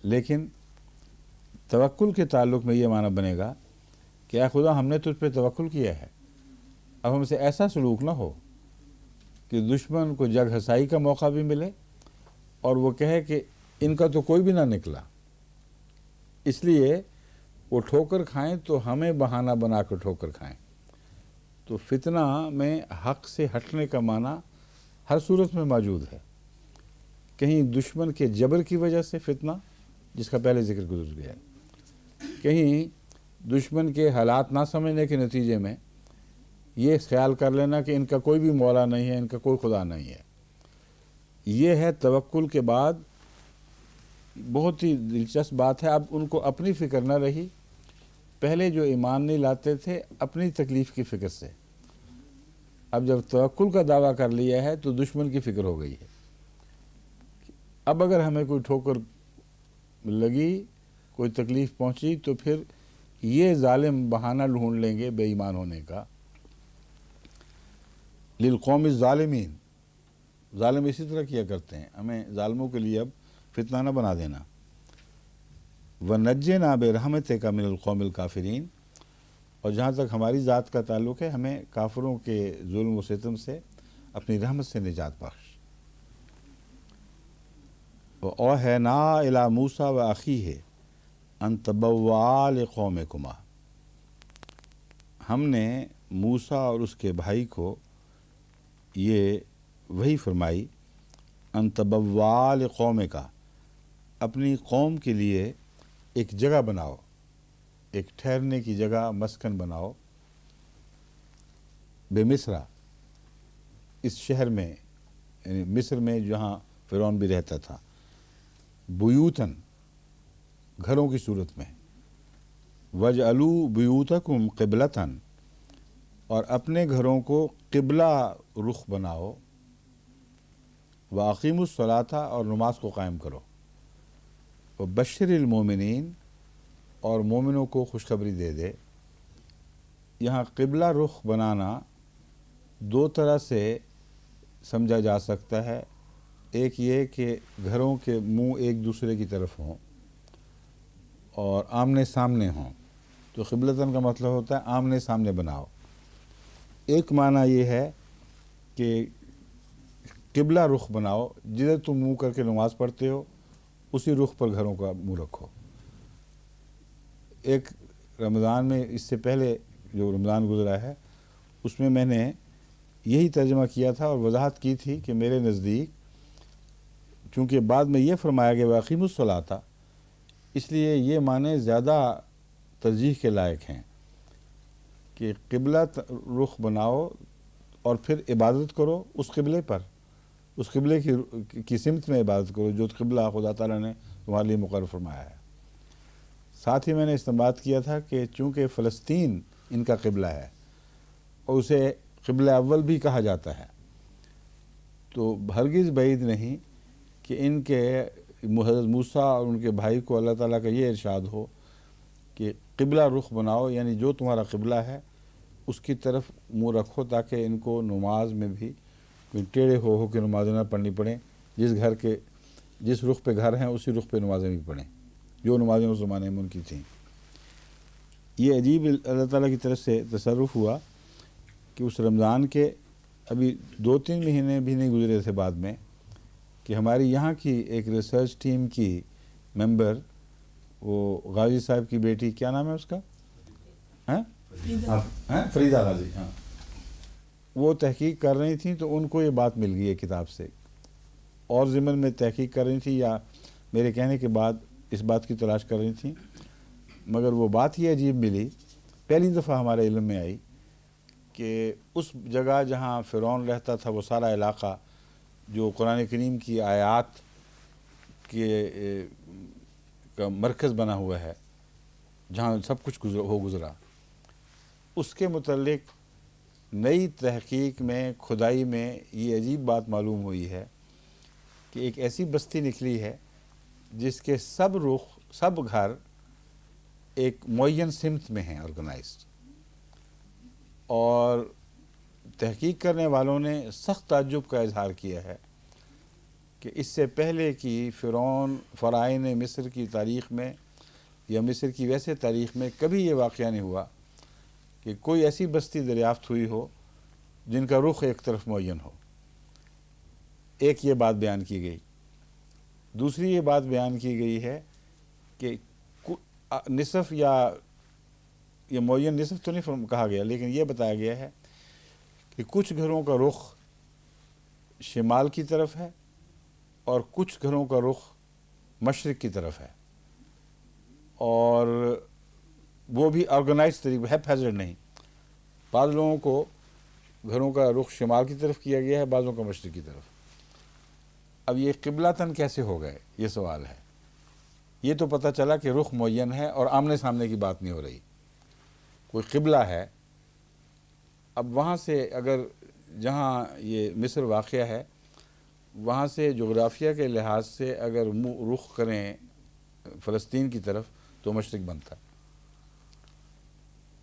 لیکن توکل کے تعلق میں یہ معنی بنے گا کہ اے خدا ہم نے تجھ پہ توکل کیا ہے، اب ہم سے ایسا سلوک نہ ہو کہ دشمن کو جگ ہسائی کا موقع بھی ملے اور وہ کہے کہ ان کا تو کوئی بھی نہ نکلا، اس لیے وہ ٹھوکر کھائیں تو ہمیں بہانہ بنا کر ٹھوکر کھائیں۔ تو فتنہ میں حق سے ہٹنے کا معنی ہر صورت میں موجود ہے، کہیں دشمن کے جبر کی وجہ سے فتنہ جس کا پہلے ذکر گزر گیا ہے، کہیں دشمن کے حالات نہ سمجھنے کے نتیجے میں یہ خیال کر لینا کہ ان کا کوئی بھی مولا نہیں ہے، ان کا کوئی خدا نہیں ہے۔ یہ ہے توکل کے بعد بہت ہی دلچسپ بات ہے، اب ان کو اپنی فکر نہ رہی، پہلے جو ایمان نہیں لاتے تھے اپنی تکلیف کی فکر سے، اب جب توکل کا دعویٰ کر لیا ہے تو دشمن کی فکر ہو گئی ہے۔ اب اگر ہمیں کوئی ٹھوکر لگی، کوئی تکلیف پہنچی، تو پھر یہ ظالم بہانہ ڈھونڈ لیں گے بے ایمان ہونے کا۔ للقوم الظالمین، ظالم اسی طرح کیا کرتے ہیں، ہمیں ظالموں کے لیے اب فتنہ نہ بنا دینا۔ وَنَجِّنَا بِرَحْمَتِكَ مِنَ الْقَوْمِ الْكَافِرِينَ، اور جہاں تک ہماری ذات کا تعلق ہے ہمیں کافروں کے ظلم و ستم سے اپنی رحمت سے نجات بخش۔ وَأَوْحَيْنَا إِلَىٰ مُوسَىٰ وَأَخِيهِ أَن تَبَوَّآ لِقَوْمِكُمَا، ہم نے موسیٰ اور اس کے بھائی کو یہ وحی فرمائی، ان تبوّآ لقومک، اپنی قوم کے لیے ایک جگہ بناؤ، ایک ٹھہرنے کی جگہ، مسکن بناؤ، بمصر، اس شہر میں، یعنی مصر میں جہاں فرعون بھی رہتا تھا، بیوتاً، گھروں کی صورت میں، وَاجْعَلُوا بُیُوتَکُمْ قِبْلَةً، اور اپنے گھروں کو قبلہ رخ بناؤ، وَأَقِیمُوا الصَّلَاةَ، اور نماز کو قائم کرو، وَبَشِّرِ الْمُؤْمِنِینَ، اور مومنوں کو خوشخبری دے دے۔ یہاں قبلہ رخ بنانا دو طرح سے سمجھا جا سکتا ہے، ایک یہ کہ گھروں کے منہ ایک دوسرے کی طرف ہوں، اور آمنے سامنے ہوں. تو قبلتاً کا مطلب ہوتا ہے آمنے سامنے بناؤ. ایک معنی یہ ہے کہ قبلہ رخ بناؤ، جدھر تم منہ کر کے نماز پڑھتے ہو اسی رخ پر گھروں کا منہ رکھو. ایک رمضان میں اس سے پہلے جو رمضان گزرا ہے اس میں نے یہی ترجمہ کیا تھا اور وضاحت کی تھی کہ میرے نزدیک چونکہ بعد میں یہ فرمایا گیا واقیم الصلاۃ تھا، اس لیے یہ معنی زیادہ ترجیح کے لائق ہیں کہ قبلہ رخ بناؤ اور پھر عبادت کرو اس قبلے پر، اس قبلے کی سمت میں عبادت کرو جو قبلہ خدا تعالیٰ نے تمہارے لیے مقرر فرمایا ہے. ساتھ ہی میں نے استنباط کیا تھا کہ چونکہ فلسطین ان کا قبلہ ہے اور اسے قبلہ اول بھی کہا جاتا ہے، تو ہرگز بعید نہیں کہ ان کے حضرت موسیٰ اور ان کے بھائی کو اللہ تعالیٰ کا یہ ارشاد ہو کہ قبلہ رخ بناؤ، یعنی جو تمہارا قبلہ ہے اس کی طرف منہ رکھو تاکہ ان کو نماز میں بھی کوئی ٹیڑھے ہو کے نمازیں نہ پڑھنی پڑیں. جس رخ پہ گھر ہیں اسی رخ پہ نمازیں بھی پڑھیں جو نمازیں اس زمانے میں ان کی تھیں. یہ عجیب اللہ تعالیٰ کی طرف سے تصرف ہوا کہ اس رمضان کے ابھی 2-3 مہینے بھی نہیں گزرے تھے بعد میں کہ ہماری یہاں کی ایک ریسرچ ٹیم کی ممبر، وہ غازی صاحب کی بیٹی، کیا نام ہے اس کا؟ فریدہ غازی. ہاں، وہ تحقیق کر رہی تھیں تو ان کو یہ بات مل گئی ہے کتاب سے، اور ضمن میں تحقیق کر رہی تھی یا میرے کہنے کے بعد اس بات کی تلاش کر رہی تھیں، مگر وہ بات ہی عجیب ملی، پہلی دفعہ ہمارے علم میں آئی کہ اس جگہ جہاں فرعون رہتا تھا وہ سارا علاقہ جو قرآن کریم کی آیات کے کا مرکز بنا ہوا ہے، جہاں سب کچھ گزرا، اس کے متعلق نئی تحقیق میں کھدائی میں یہ عجیب بات معلوم ہوئی ہے کہ ایک ایسی بستی نکلی ہے جس کے سب گھر ایک معین سمت میں ہیں آرگنائزڈ، اور تحقیق کرنے والوں نے سخت تعجب کا اظہار کیا ہے کہ اس سے پہلے کی فرعون مصر کی تاریخ میں یا مصر کی ویسے تاریخ میں کبھی یہ واقعہ نہیں ہوا کہ کوئی ایسی بستی دریافت ہوئی ہو جن کا رخ ایک طرف معین ہو. ایک یہ بات بیان کی گئی. دوسری یہ بات بیان کی گئی ہے کہ نصف یا یہ معین نصف تو نہیں کہا گیا، لیکن یہ بتایا گیا ہے کہ کچھ گھروں کا رخ شمال کی طرف ہے اور کچھ گھروں کا رخ مشرق کی طرف ہے، اور وہ بھی آرگنائز طریقے ہیپ ہیزرڈ نہیں. بعض لوگوں کو گھروں کا رخ شمال کی طرف کیا گیا ہے، بعضوں کا مشرق کی طرف. اب یہ قبلتاً کیسے ہو گئے یہ سوال ہے. یہ تو پتہ چلا کہ رخ معین ہے اور آمنے سامنے کی بات نہیں ہو رہی، کوئی قبلہ ہے. اب وہاں سے اگر جہاں یہ مصر واقع ہے وہاں سے جغرافیہ کے لحاظ سے اگر رخ کریں فلسطین کی طرف تو مشرق بنتا.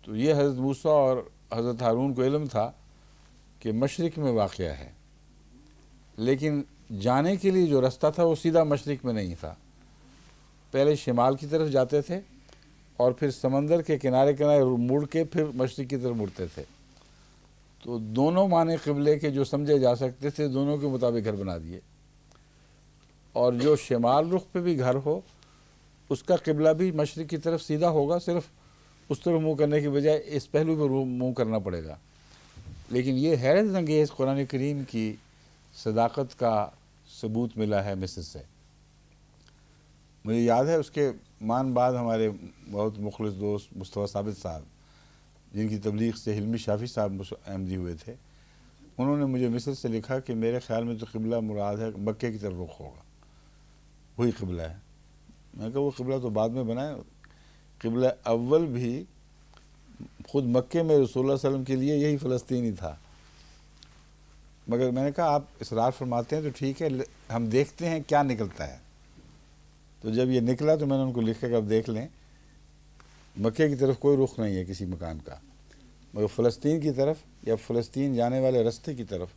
تو یہ حضرت موسیٰ اور حضرت ہارون کو علم تھا کہ مشرق میں واقع ہے، لیکن جانے کے لیے جو رستہ تھا وہ سیدھا مشرق میں نہیں تھا. پہلے شمال کی طرف جاتے تھے اور پھر سمندر کے کنارے مڑ کے پھر مشرق کی طرف مڑتے تھے. تو دونوں معنی قبلے کے جو سمجھے جا سکتے تھے دونوں کے مطابق گھر بنا دیے، اور جو شمال رخ پہ بھی گھر ہو اس کا قبلہ بھی مشرق کی طرف سیدھا ہوگا، صرف اس طرف منہ کرنے کی بجائے اس پہلو پہ منہ کرنا پڑے گا. لیکن یہ حیرت انگیز قرآن کریم کی صداقت کا ثبوت ملا ہے مصر سے. مجھے یاد ہے اس کے بعد ہمارے بہت مخلص دوست مصطفیٰ ثابت صاحب، جن کی تبلیغ سے حلمی شافی صاحب احمدی ہوئے تھے، انہوں نے مجھے مصر سے لکھا کہ میرے خیال میں تو قبلہ مراد ہے مکے کی طرف رخ ہوگا، وہی قبلہ ہے. میں نے کہا وہ قبلہ تو بعد میں بنا ہے، قبلہ اول بھی خود مکے میں رسول اللہ صلی اللہ علیہ وسلم کے لیے یہی فلسطین ہی تھا. مگر میں نے کہا آپ اصرار فرماتے ہیں تو ٹھیک ہے، ہم دیکھتے ہیں کیا نکلتا ہے. تو جب یہ نکلا تو میں نے ان کو لکھا کہ اب دیکھ لیں مکے کی طرف کوئی رخ نہیں ہے کسی مکان کا، مگر فلسطین کی طرف یا فلسطین جانے والے رستے کی طرف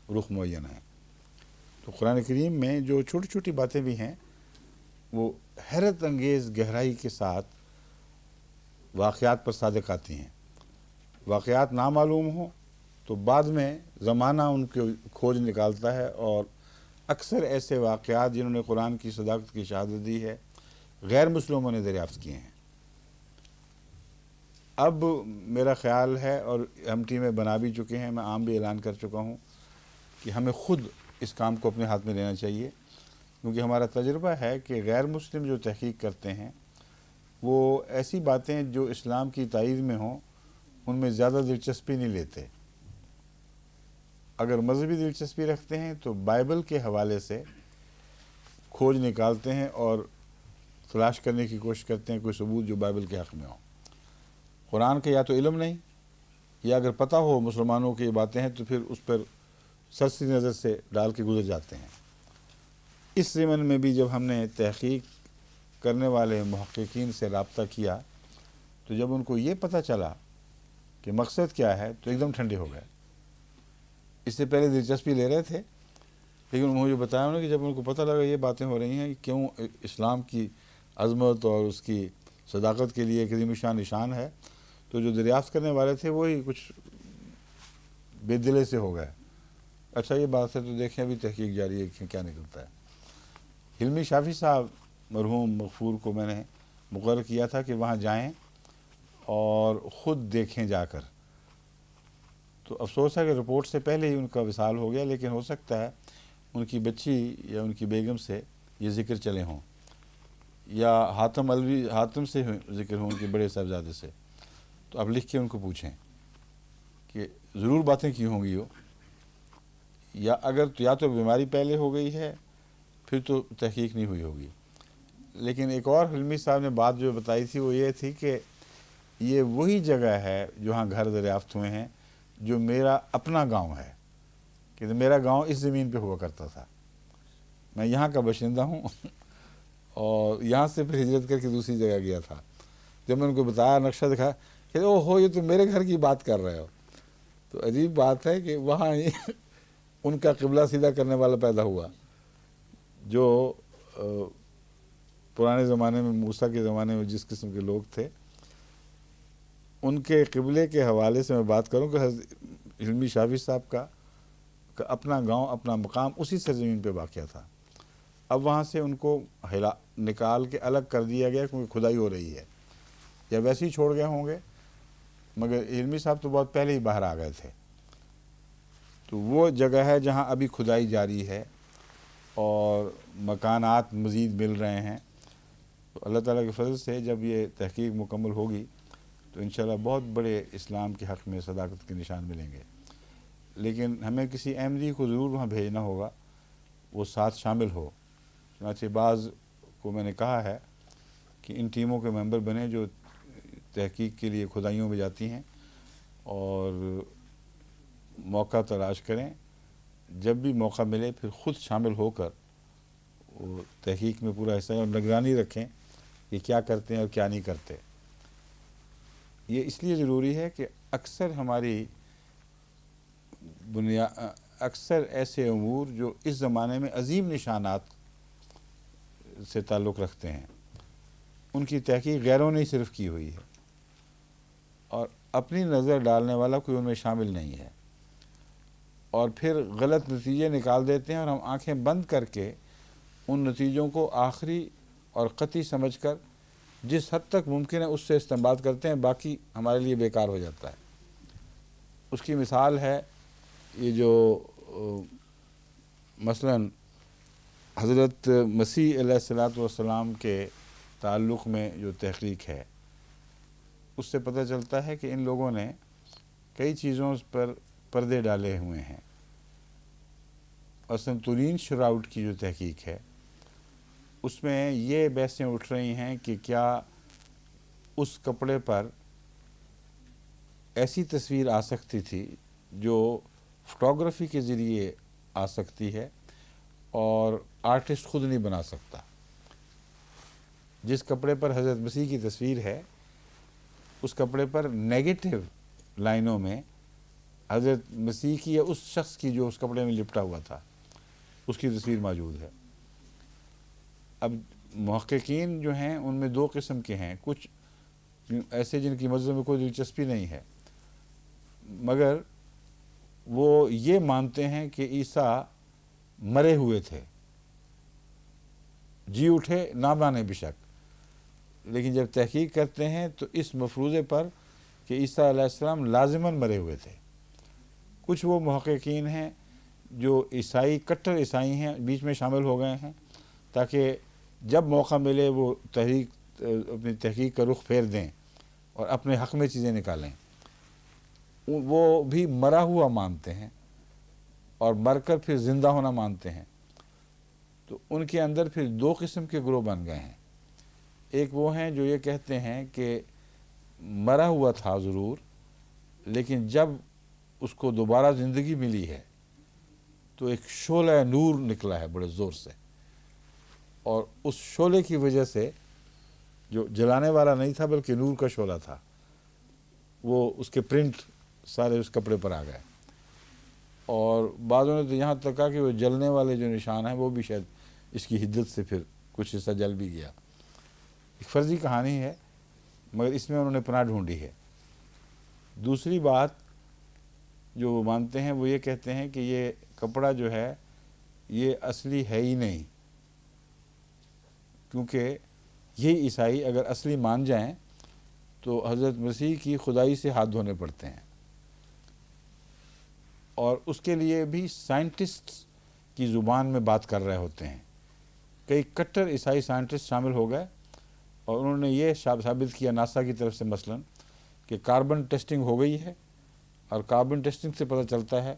رخ معین ہے. تو قرآن کریم میں جو چھوٹی چھوٹی باتیں بھی ہیں وہ حیرت انگیز گہرائی کے ساتھ واقعات پر صادق آتی ہیں۔ واقعات نامعلوم ہوں تو بعد میں زمانہ ان کی کھوج نکالتا ہے، اور اکثر ایسے واقعات جنہوں نے قرآن کی صداقت کی شہادت دی ہے غیر مسلموں نے دریافت کیے ہیں۔ اب میرا خیال ہے، اور ہم ٹیمیں بنا بھی چکے ہیں، میں عام بھی اعلان کر چکا ہوں کہ ہمیں خود اس کام کو اپنے ہاتھ میں لینا چاہیے، کیونکہ ہمارا تجربہ ہے کہ غیر مسلم جو تحقیق کرتے ہیں وہ ایسی باتیں جو اسلام کی تائید میں ہوں ان میں زیادہ دلچسپی نہیں لیتے۔ اگر مذہبی دلچسپی رکھتے ہیں تو بائبل کے حوالے سے کھوج نکالتے ہیں اور تلاش کرنے کی کوشش کرتے ہیں کوئی ثبوت جو بائبل کے حق میں ہو۔ قرآن کا یا تو علم نہیں، یا اگر پتہ ہو مسلمانوں کی یہ باتیں ہیں تو پھر اس پر سرسری نظر سے ڈال کے گزر جاتے ہیں۔ اس ضمن میں بھی جب ہم نے تحقیق کرنے والے محققین سے رابطہ کیا تو جب ان کو یہ پتہ چلا کہ مقصد کیا ہے تو ایک دم ٹھنڈے ہو گئے۔ اس سے پہلے دلچسپی لے رہے تھے، لیکن مجھے بتایا انہوں نے کہ جب ان کو پتہ لگا یہ باتیں ہو رہی ہیں کہ کیوں اسلام کی عظمت اور اس کی صداقت کے لیے ایک عظیم الشان نشان ہے، تو جو دریافت کرنے والے تھے وہی کچھ بے دلے سے ہو گئے۔ اچھا یہ بات ہے تو دیکھیں ابھی تحقیق جاری ہے کہ کیا نکلتا ہے۔ حلمی شافی صاحب مرحوم مغفور کو میں نے مقرر کیا تھا کہ وہاں جائیں اور خود دیکھیں جا کر، تو افسوس ہے کہ رپورٹ سے پہلے ہی ان کا وصال ہو گیا، لیکن ہو سکتا ہے ان کی بچی یا ان کی بیگم سے یہ ذکر چلے ہوں، یا حاتم سے ذکر ہوں ان کے بڑے صاحبزادے سے، تو اب لکھ کے ان کو پوچھیں کہ ضرور باتیں کی ہوں گی وہ، یا اگر یا تو بیماری پہلے ہو گئی ہے پھر تو تحقیق نہیں ہوئی ہوگی۔ لیکن ایک اور حلمی صاحب نے بات جو بتائی تھی وہ یہ تھی کہ یہ وہی جگہ ہے جہاں گھر دریافت ہوئے ہیں جو میرا اپنا گاؤں ہے، کہ میرا گاؤں اس زمین پہ ہوا کرتا تھا، میں یہاں کا باشندہ ہوں اور یہاں سے پھر ہجرت کر کے دوسری جگہ گیا تھا۔ جب میں ان کو بتایا، نقشہ دکھایا کہ او ہو یہ تو میرے گھر کی بات کر رہے ہو، تو عجیب بات ہے کہ وہاں ان کا قبلہ سیدھا کرنے والا پیدا ہوا، جو پرانے زمانے میں موسیٰ کے زمانے میں جس قسم کے لوگ تھے ان کے قبلے کے حوالے سے میں بات کروں کہ حضرت حلمی شافی صاحب کا اپنا گاؤں اپنا مقام اسی سرزمین پہ واقع تھا۔ اب وہاں سے ان کو نکال کے الگ کر دیا گیا کیونکہ کھدائی ہو رہی ہے، یا ویسے ہی چھوڑ گئے ہوں گے، مگر حلمی صاحب تو بہت پہلے ہی باہر آ گئے تھے۔ تو وہ جگہ ہے جہاں ابھی کھدائی جاری ہے اور مکانات مزید مل رہے ہیں، تو اللہ تعالیٰ کے فضل سے جب یہ تحقیق مکمل ہوگی تو انشاءاللہ بہت بڑے اسلام کے حق میں صداقت کے نشان ملیں گے۔ لیکن ہمیں کسی احمدی کو ضرور وہاں بھیجنا ہوگا، وہ ساتھ شامل ہو۔ چنانچہ بعض کو میں نے کہا ہے کہ ان ٹیموں کے ممبر بنے جو تحقیق کے لیے کھدائیوں میں جاتی ہیں، اور موقع تلاش کریں، جب بھی موقع ملے پھر خود شامل ہو کر وہ تحقیق میں پورا حصہ اور نگرانی رکھیں کہ کیا کرتے ہیں اور کیا نہیں کرتے۔ یہ اس لیے ضروری ہے کہ اکثر ایسے امور جو اس زمانے میں عظیم نشانات سے تعلق رکھتے ہیں ان کی تحقیق غیروں نے صرف کی ہوئی ہے، اور اپنی نظر ڈالنے والا کوئی ان میں شامل نہیں ہے، اور پھر غلط نتیجے نکال دیتے ہیں، اور ہم آنکھیں بند کر کے ان نتیجوں کو آخری اور قطعی سمجھ کر جس حد تک ممکن ہے اس سے استنباط کرتے ہیں، باقی ہمارے لیے بیکار ہو جاتا ہے۔ اس کی مثال ہے یہ جو مثلاً حضرت مسیح علیہ الصلوۃ والسلام کے تعلق میں جو تحقیق ہے اس سے پتہ چلتا ہے کہ ان لوگوں نے کئی چیزوں پر پردے ڈالے ہوئے ہیں۔ مثلاً تورین شراؤٹ کی جو تحقیق ہے اس میں یہ بحثیں اٹھ رہی ہیں کہ کیا اس کپڑے پر ایسی تصویر آ سکتی تھی جو فوٹوگرافی کے ذریعے آ سکتی ہے اور آرٹسٹ خود نہیں بنا سکتا۔ جس کپڑے پر حضرت مسیح کی تصویر ہے اس کپڑے پر نیگیٹو لائنوں میں حضرت مسیح کی یا اس شخص کی جو اس کپڑے میں لپٹا ہوا تھا اس کی تصویر موجود ہے۔ اب محققین جو ہیں ان میں دو قسم کے ہیں، کچھ ایسے جن کی مذہب میں کوئی دلچسپی نہیں ہے، مگر وہ یہ مانتے ہیں کہ عیسیٰ مرے ہوئے تھے، جی اٹھے نہ مانے بشک، لیکن جب تحقیق کرتے ہیں تو اس مفروضے پر کہ عیسیٰ علیہ السلام لازماً مرے ہوئے تھے۔ کچھ وہ محققین ہیں جو عیسائی کٹر عیسائی ہیں، بیچ میں شامل ہو گئے ہیں تاکہ جب موقع ملے وہ اپنی تحقیق کا رخ پھیر دیں اور اپنے حق میں چیزیں نکالیں۔ وہ بھی مرا ہوا مانتے ہیں اور مر کر پھر زندہ ہونا مانتے ہیں۔ تو ان کے اندر پھر دو قسم کے گروہ بن گئے ہیں۔ ایک وہ ہیں جو یہ کہتے ہیں کہ مرا ہوا تھا ضرور، لیکن جب اس کو دوبارہ زندگی ملی ہے تو ایک شعلہ نور نکلا ہے بڑے زور سے، اور اس شعلے کی وجہ سے، جو جلانے والا نہیں تھا بلکہ نور کا شعلہ تھا، وہ اس کے پرنٹ سارے اس کپڑے پر آ گئے، اور بعضوں نے تو یہاں تک کہا کہ وہ جلنے والے جو نشان ہیں وہ بھی شاید اس کی حدت سے پھر کچھ حصہ جل بھی گیا۔ ایک فرضی کہانی ہے مگر اس میں انہوں نے پناہ ڈھونڈی ہے۔ دوسری بات جو وہ مانتے ہیں وہ یہ کہتے ہیں کہ یہ کپڑا جو ہے یہ اصلی ہے ہی نہیں، کیونکہ یہ عیسائی اگر اصلی مان جائیں تو حضرت مسیح کی خدائی سے ہاتھ دھونے پڑتے ہیں، اور اس کے لیے بھی سائنٹسٹ کی زبان میں بات کر رہے ہوتے ہیں۔ کئی کٹر عیسائی سائنٹسٹ شامل ہو گئے اور انہوں نے یہ ثابت کیا ناسا کی طرف سے مثلاً کہ کاربن ٹیسٹنگ ہو گئی ہے، اور کاربن ٹیسٹنگ سے پتہ چلتا ہے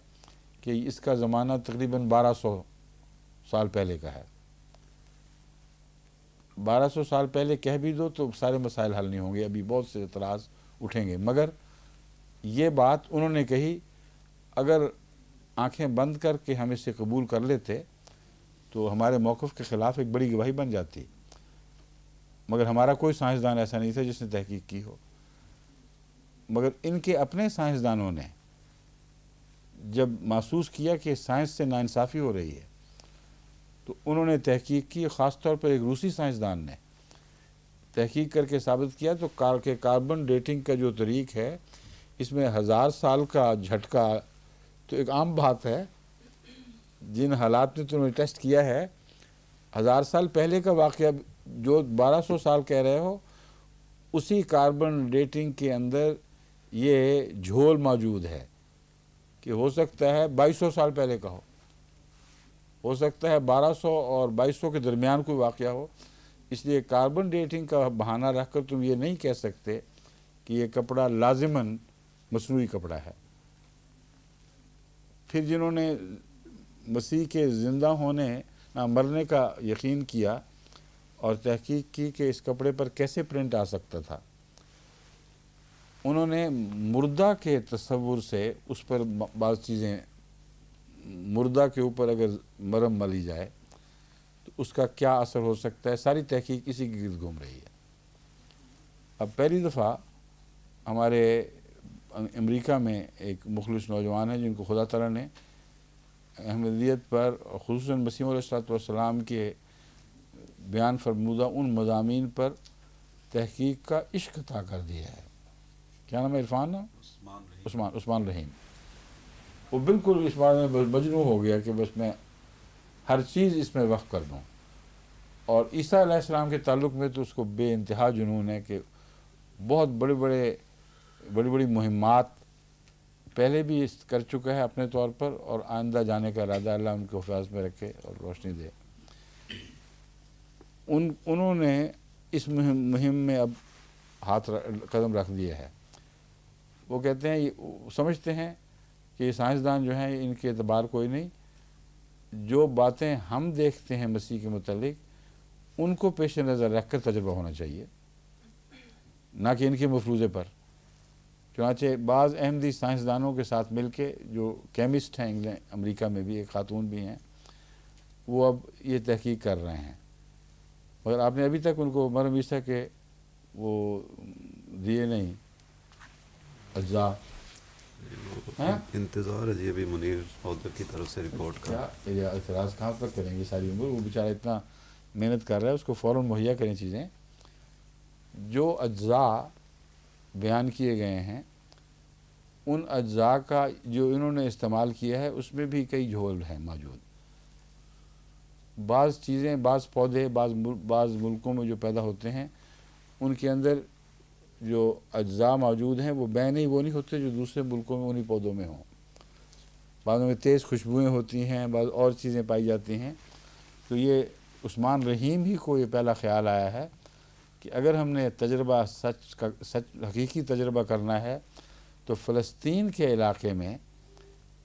کہ اس کا زمانہ تقریباً 1200 سال پہلے کا ہے۔ 1200 سال پہلے کہہ بھی دو تو سارے مسائل حل نہیں ہوں گے، ابھی بہت سے اعتراض اٹھیں گے، مگر یہ بات انہوں نے کہی، اگر آنکھیں بند کر کے ہم اسے قبول کر لیتے تو ہمارے موقف کے خلاف ایک بڑی گواہی بن جاتی، مگر ہمارا کوئی سائنسدان ایسا نہیں تھا جس نے تحقیق کی ہو۔ مگر ان کے اپنے سائنسدانوں نے جب محسوس کیا کہ سائنس سے ناانصافی ہو رہی ہے تو انہوں نے تحقیق کی، خاص طور پر ایک روسی سائنسدان نے تحقیق کر کے ثابت کیا تو کہ کاربن ڈیٹنگ کا جو طریق ہے اس میں 1000 سال کا جھٹکا تو ایک عام بات ہے، جن حالات میں تم نے ٹیسٹ کیا ہے 1000 سال پہلے کا واقعہ جو 1200 سال کہہ رہے ہو، اسی کاربن ڈیٹنگ کے اندر یہ جھول موجود ہے کہ ہو سکتا ہے 2200 سال پہلے کا ہو سکتا ہے 1200 اور 2200 کے درمیان کوئی واقعہ ہو، اس لیے کاربن ڈیٹنگ کا بہانہ رکھ کر تم یہ نہیں کہہ سکتے کہ یہ کپڑا لازماً مصنوعی کپڑا ہے۔ پھر جنہوں نے مسیح کے زندہ ہونے مرنے کا یقین کیا اور تحقیق کی کہ اس کپڑے پر کیسے پرنٹ آ سکتا تھا، انہوں نے مردہ کے تصور سے اس پر بعض چیزیں، مردہ کے اوپر اگر مرہم ملی جائے تو اس کا کیا اثر ہو سکتا ہے، ساری تحقیق اسی کے گرد گھوم رہی ہے۔ اب پہلی دفعہ ہمارے امریکہ میں ایک مخلص نوجوان ہیں جن کو خدا تعالیٰ نے احمدیت پر، خصوصاً مسیح علیہ السلام کے بیان فرمودہ ان مضامین پر تحقیق کا عشق عطا کر دیا ہے۔ کیا نام ہے؟ عرفان نام؟ عثمان رحیم۔ وہ بالکل اس بارے میں مجنون ہو گیا کہ بس میں ہر چیز اس میں وقف کر دوں، اور عیسیٰ علیہ السلام کے تعلق میں تو اس کو بے انتہا جنون ہے کہ بہت بڑی مہمات پہلے بھی کر چکا ہے اپنے طور پر، اور آئندہ جانے کا ارادہ اللہ ان کو حفاظت میں رکھے اور روشنی دے۔ انہوں نے اس مہم میں اب قدم رکھ دیا ہے۔ وہ کہتے ہیں، سمجھتے ہیں کہ یہ سائنسدان جو ہیں ان کے اعتبار کوئی نہیں، جو باتیں ہم دیکھتے ہیں مسیح کے متعلق ان کو پیش نظر رکھ کر تجربہ ہونا چاہیے، نہ کہ ان کے مفروضے پر۔ چنانچہ بعض احمدی سائنسدانوں کے ساتھ مل کے، جو کیمسٹ ہیں امریکہ میں بھی، ایک خاتون بھی ہیں، وہ اب یہ تحقیق کر رہے ہیں، مگر آپ نے ابھی تک ان کو مرہم عیسیٰ کے وہ دیے نہیں اجزاء۔ انتظار ہے جی ابھی منیر عہدہ کی طرف سے رپورٹ کا۔ کیا اعتراض کہاں تک کریں گے ساری عمر؟ وہ بیچارہ اتنا محنت کر رہا ہے اس کو فوراً مہیا کریں چیزیں. جو اجزاء بیان کیے گئے ہیں ان اجزاء کا جو انہوں نے استعمال کیا ہے اس میں بھی کئی جھول ہیں موجود. بعض چیزیں، بعض پودے بعض ملکوں میں جو پیدا ہوتے ہیں ان کے اندر جو اجزاء موجود ہیں وہ وہ نہیں ہوتے جو دوسرے ملکوں میں انہی پودوں میں ہوں. بعضوں میں تیز خوشبوئیں ہوتی ہیں، بعض اور چیزیں پائی جاتی ہیں. تو یہ عثمان رحیم ہی کو یہ پہلا خیال آیا ہے کہ اگر ہم نے تجربہ سچ حقیقی تجربہ کرنا ہے تو فلسطین کے علاقے میں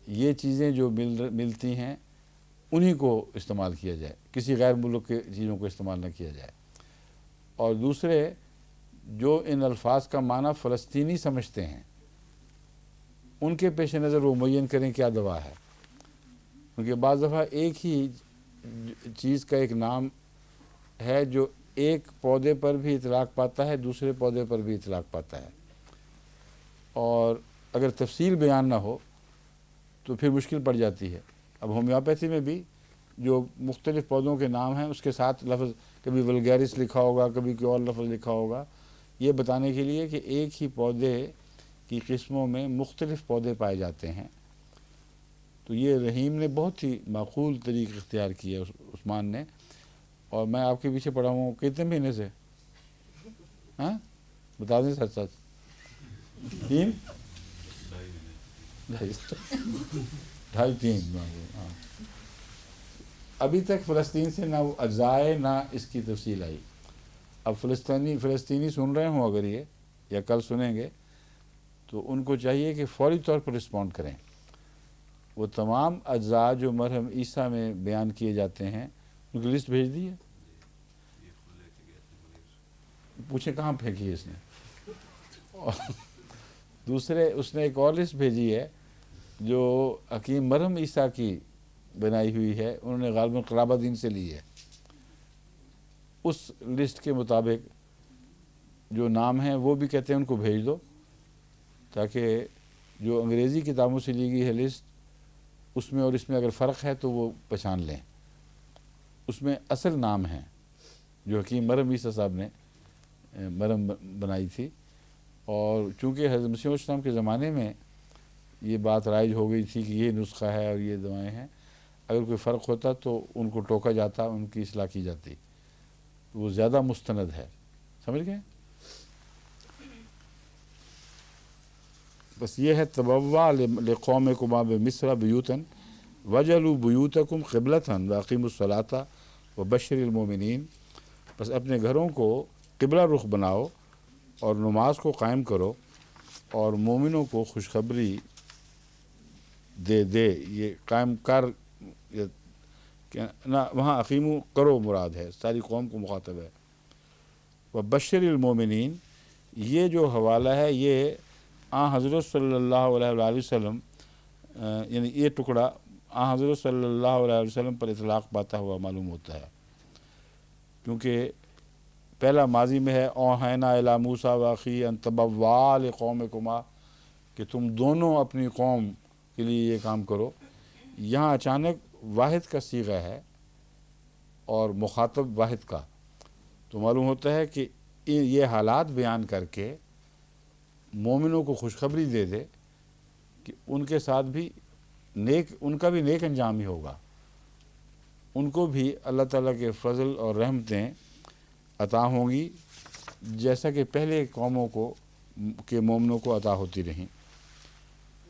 یہ چیزیں جو ملتی ہیں انہی کو استعمال کیا جائے، کسی غیر ملک کے چیزوں کو استعمال نہ کیا جائے. اور دوسرے جو ان الفاظ کا معنی فلسطینی سمجھتے ہیں ان کے پیش نظر وہ معین کریں کیا دوا ہے. کیونکہ بعض دفعہ ایک ہی چیز کا ایک نام ہے جو ایک پودے پر بھی اطلاق پاتا ہے، دوسرے پودے پر بھی اطلاق پاتا ہے. اور اگر تفصیل بیان نہ ہو تو پھر مشکل پڑ جاتی ہے. اب ہومیوپیتھی میں بھی جو مختلف پودوں کے نام ہیں اس کے ساتھ لفظ کبھی ولگیرس لکھا ہوگا، کبھی کوئی اور لفظ لکھا ہوگا، یہ بتانے کے لیے کہ ایک ہی پودے کی قسموں میں مختلف پودے پائے جاتے ہیں. تو یہ رحیم نے بہت ہی معقول طریقہ اختیار کیا عثمان نے. اور میں آپ کے پیچھے پڑا ہوں کتنے مہینے سے؟ ہاں بتا دیں سچ سچ. 3 2.5-3 ہاں. ابھی تک فلسطین سے نہ وہ اجزائے نہ اس کی تفصیل آئی. اب فلسطینی سن رہے ہوں اگر یہ یا کل سنیں گے تو ان کو چاہیے کہ فوری طور پر رسپونڈ کریں. وہ تمام اجزاء جو مرحوم عیسیٰ میں بیان کیے جاتے ہیں ان کی لسٹ بھیج دی ہے. پوچھیں کہاں پھینکی ہے اس نے. اور دوسرے اس نے ایک اور لسٹ بھیجی ہے جو حکیم مرحوم عیسیٰ کی بنائی ہوئی ہے، انہوں نے غالباً قرابہ دین سے لی ہے. اس لسٹ کے مطابق جو نام ہیں وہ بھی کہتے ہیں ان کو بھیج دو تاکہ جو انگریزی کتابوں سے لی گئی ہے لسٹ اس میں اور اس میں اگر فرق ہے تو وہ پہچان لیں. اس میں اصل نام ہیں جو حکیم مرحوم عیسیٰ صاحب نے مرہم بنائی تھی. اور چونکہ حضرت مسیح علیہ السلام کے زمانے میں یہ بات رائج ہو گئی تھی کہ یہ نسخہ ہے اور یہ دوائیں ہیں، اگر کوئی فرق ہوتا تو ان کو ٹوکا جاتا، ان کی اصلاح کی جاتی. وہ زیادہ مستند ہے. سمجھ گئے؟ بس یہ ہے تبوا لقومکم بمصر بیوتا وجعلوا بیوتکم قبلۃ واقیموا الصلاۃ وبشر المؤمنین. بس اپنے گھروں کو قبلہ رخ بناؤ اور نماز کو قائم کرو اور مومنوں کو خوشخبری دے. یہ قائم کر نہ وہاں اقیمو کرو مراد ہے، ساری قوم کو مخاطب ہے. وبشر المؤمنین یہ جو حوالہ ہے یہ حضرت صلی اللہ علیہ وآلہ وسلم یعنی یہ ٹکڑا حضرت صلی اللہ علیہ وسلم پر اطلاق پاتا ہوا معلوم ہوتا ہے. کیونکہ پہلا ماضی میں ہے اوحینا الی موسیٰ واخی ان تبوا لقومکما کہ تم دونوں اپنی قوم کے لیے یہ کام کرو. یہاں اچانک واحد کا صیغہ ہے اور مخاطب واحد کا، تو معلوم ہوتا ہے کہ یہ حالات بیان کر کے مومنوں کو خوشخبری دے کہ ان کے ساتھ بھی ان کا بھی نیک انجام ہی ہوگا. ان کو بھی اللہ تعالیٰ کے فضل اور رحمتیں عطا ہوں گی جیسا کہ پہلے قوموں کے مومنوں کو عطا ہوتی رہیں.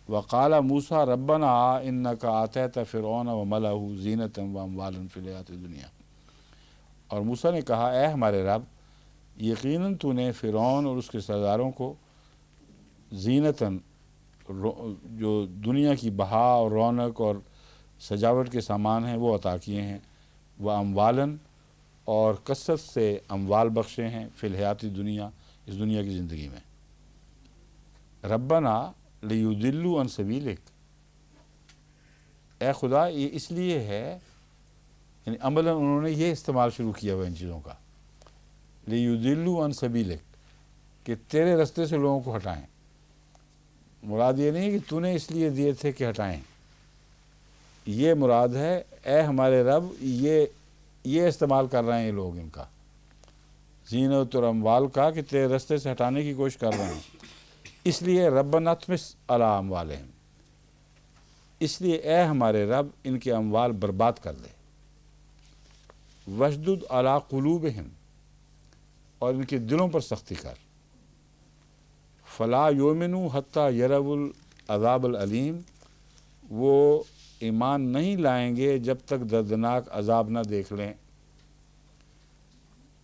وقال موسیٰ ربنا انک آتیت فرعون وملأہ زینۃ واموالا فی الحیاۃ الدنیا. اور موسیٰ نے کہا اے ہمارے رب یقیناً تو نے فرعون اور اس کے سرداروں کو زینتاً جو دنیا کی بہا اور رونق اور سجاوٹ کے سامان ہیں وہ عطا کیے ہیں، وہ اموالاً اور کثرت سے اموال بخشے ہیں فی الحیات دنیا اس دنیا کی زندگی میں. ربنا لیضلوا عن سبیلک اے خدا یہ اس لیے ہے یعنی عملاً انہوں نے یہ استعمال شروع کیا ہوا ان چیزوں کا لیضلوا عن سبیلک کہ تیرے رستے سے لوگوں کو ہٹائیں. مراد یہ نہیں کہ تو نے اس لیے دیے تھے کہ ہٹائیں، یہ مراد ہے اے ہمارے رب یہ یہ استعمال کر رہے ہیں یہ لوگ ان کا زینت اور اموال کا کہ تیرے رستے سے ہٹانے کی کوشش کر رہے ہیں۔ اس لیے ربنا اطمس علی اموالہم، اس لیے اے ہمارے رب ان کے اموال برباد کر دے۔ وشدد علی قلوبہم، اور ان کے دلوں پر سختی کر۔ فلا یؤمنوا حتی یروا العذاب العلیم، وہ ایمان نہیں لائیں گے جب تک دردناک عذاب نہ دیکھ لیں۔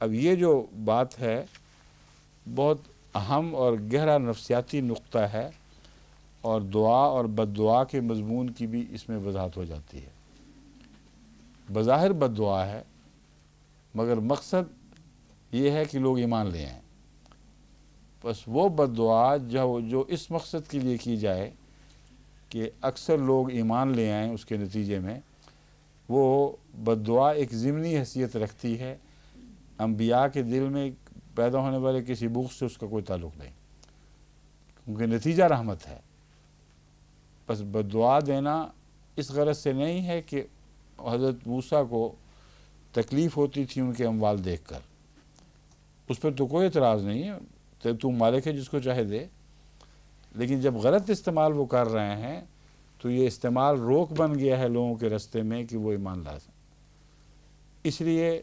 اب یہ جو بات ہے بہت اہم اور گہرا نفسیاتی نقطہ ہے، اور دعا اور بد دعا کے مضمون کی بھی اس میں وضاحت ہو جاتی ہے۔ بظاہر بد دعا ہے، مگر مقصد یہ ہے کہ لوگ ایمان لے آئیں۔ بس وہ بد دعا جو اس مقصد کے لیے کی جائے کہ اکثر لوگ ایمان لے آئیں، اس کے نتیجے میں وہ بد دعا ایک ضمنی حیثیت رکھتی ہے، انبیاء کے دل میں پیدا ہونے والے کسی بغض سے اس کا کوئی تعلق نہیں، کیونکہ نتیجہ رحمت ہے۔ بس بد دعا دینا اس غرض سے نہیں ہے کہ حضرت موسیٰ کو تکلیف ہوتی تھی ان کے اموال دیکھ کر، اس پر تو کوئی اعتراض نہیں ہے، تو مالک ہے جس کو چاہے دے، لیکن جب غلط استعمال وہ کر رہے ہیں تو یہ استعمال روک بن گیا ہے لوگوں کے رستے میں کہ وہ ایمان لا سکیں۔ اس لیے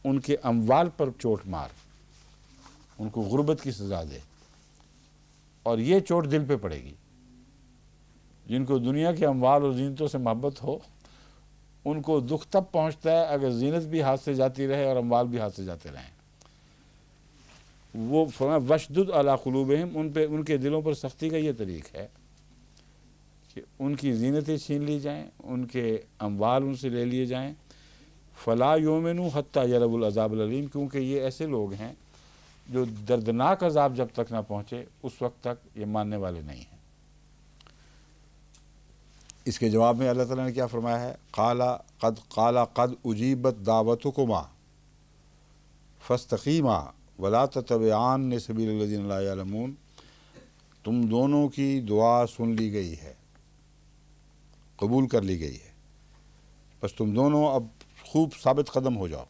ان کے اموال پر چوٹ مار، ان کو غربت کی سزا دے، اور یہ چوٹ دل پہ پڑے گی۔ جن کو دنیا کے اموال اور زینتوں سے محبت ہو، ان کو دکھ تب پہنچتا ہے اگر زینت بھی ہاتھ سے جاتی رہے اور اموال بھی ہاتھ سے جاتے رہیں۔ وہ فرمایا وشدد علی قلوبہم، ان کے دلوں پر سختی کا یہ طریق ہے کہ ان کی زینتیں چھین لی جائیں، ان کے اموال ان سے لے لیے جائیں۔ فلا یؤمنوا حتی یروا العذاب العلیم، کیونکہ یہ ایسے لوگ ہیں جو دردناک عذاب جب تک نہ پہنچے اس وقت تک یہ ماننے والے نہیں ہیں۔ اس کے جواب میں اللہ تعالیٰ نے کیا فرمایا ہے؟ قد اجیبت دعوتکما فاستقیما ولا تتبعان سبیل الذین لا یعلمون، تم دونوں کی دعا سن لی گئی ہے، قبول کر لی گئی ہے، بس تم دونوں اب خوب ثابت قدم ہو جاؤ۔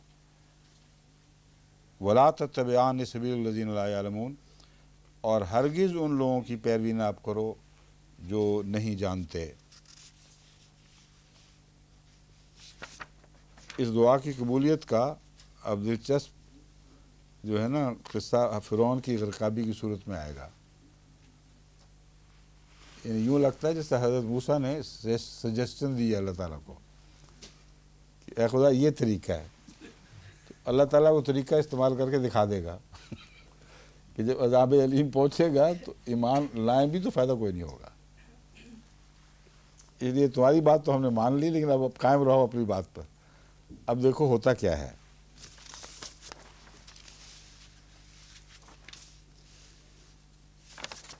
ولا تتبعان سبیل الذین لا یعلمون، اور ہرگز ان لوگوں کی پیروی نہ آپ کرو جو نہیں جانتے۔ اس دعا کی قبولیت کا اب دلچسپ جو ہے نا قصہ فرعون کی غرقابی کی صورت میں آئے گا۔ یعنی یوں لگتا ہے جیسے حضرت موسیٰ نے سجیسشن دی اللہ تعالیٰ کو کہ اے خدا یہ طریقہ ہے، تو اللہ تعالیٰ وہ طریقہ استعمال کر کے دکھا دے گا کہ جب عذاب علیم پہنچے گا تو ایمان لائیں بھی تو فائدہ کوئی نہیں ہوگا۔ اس لیے تمہاری بات تو ہم نے مان لی، لیکن اب قائم رہو اپنی بات پر۔ اب دیکھو ہوتا کیا ہے۔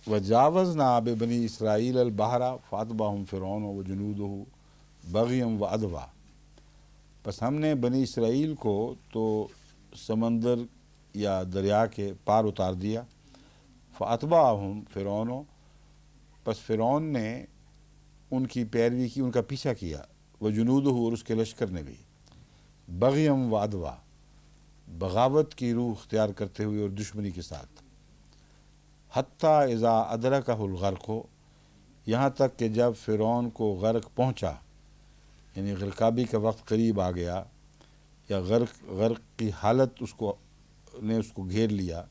وَجَاوَزْنَا بِبَنِي إِسْرَائِيلَ الْبَحْرَ فَأَتْبَعَهُمْ فِرْعَوْنُ وَجُنُودُهُ بَغْيًا وَعَدْوًا، بس ہم نے بنی اسرائیل کو تو سمندر یا دریا کے پار اتار دیا۔ فَأَتْبَعَهُمْ فِرْعَوْنُ، پس فرعون نے ان کی پیروی کی، ان کا پیچھا کیا، وَجُنُودُهُ، اور اس کے لشکر نے بھی، بغیم و عدوا، بغاوت کی روح اختیار کرتے ہوئے اور دشمنی کے ساتھ۔ حتیٰ اذا ادرکہ الغرق، یہاں تک کہ جب فرعون کو غرق پہنچا، یعنی غرقابی کا وقت قریب آ گیا، یا غرق کی حالت اس کو گھیر لیا۔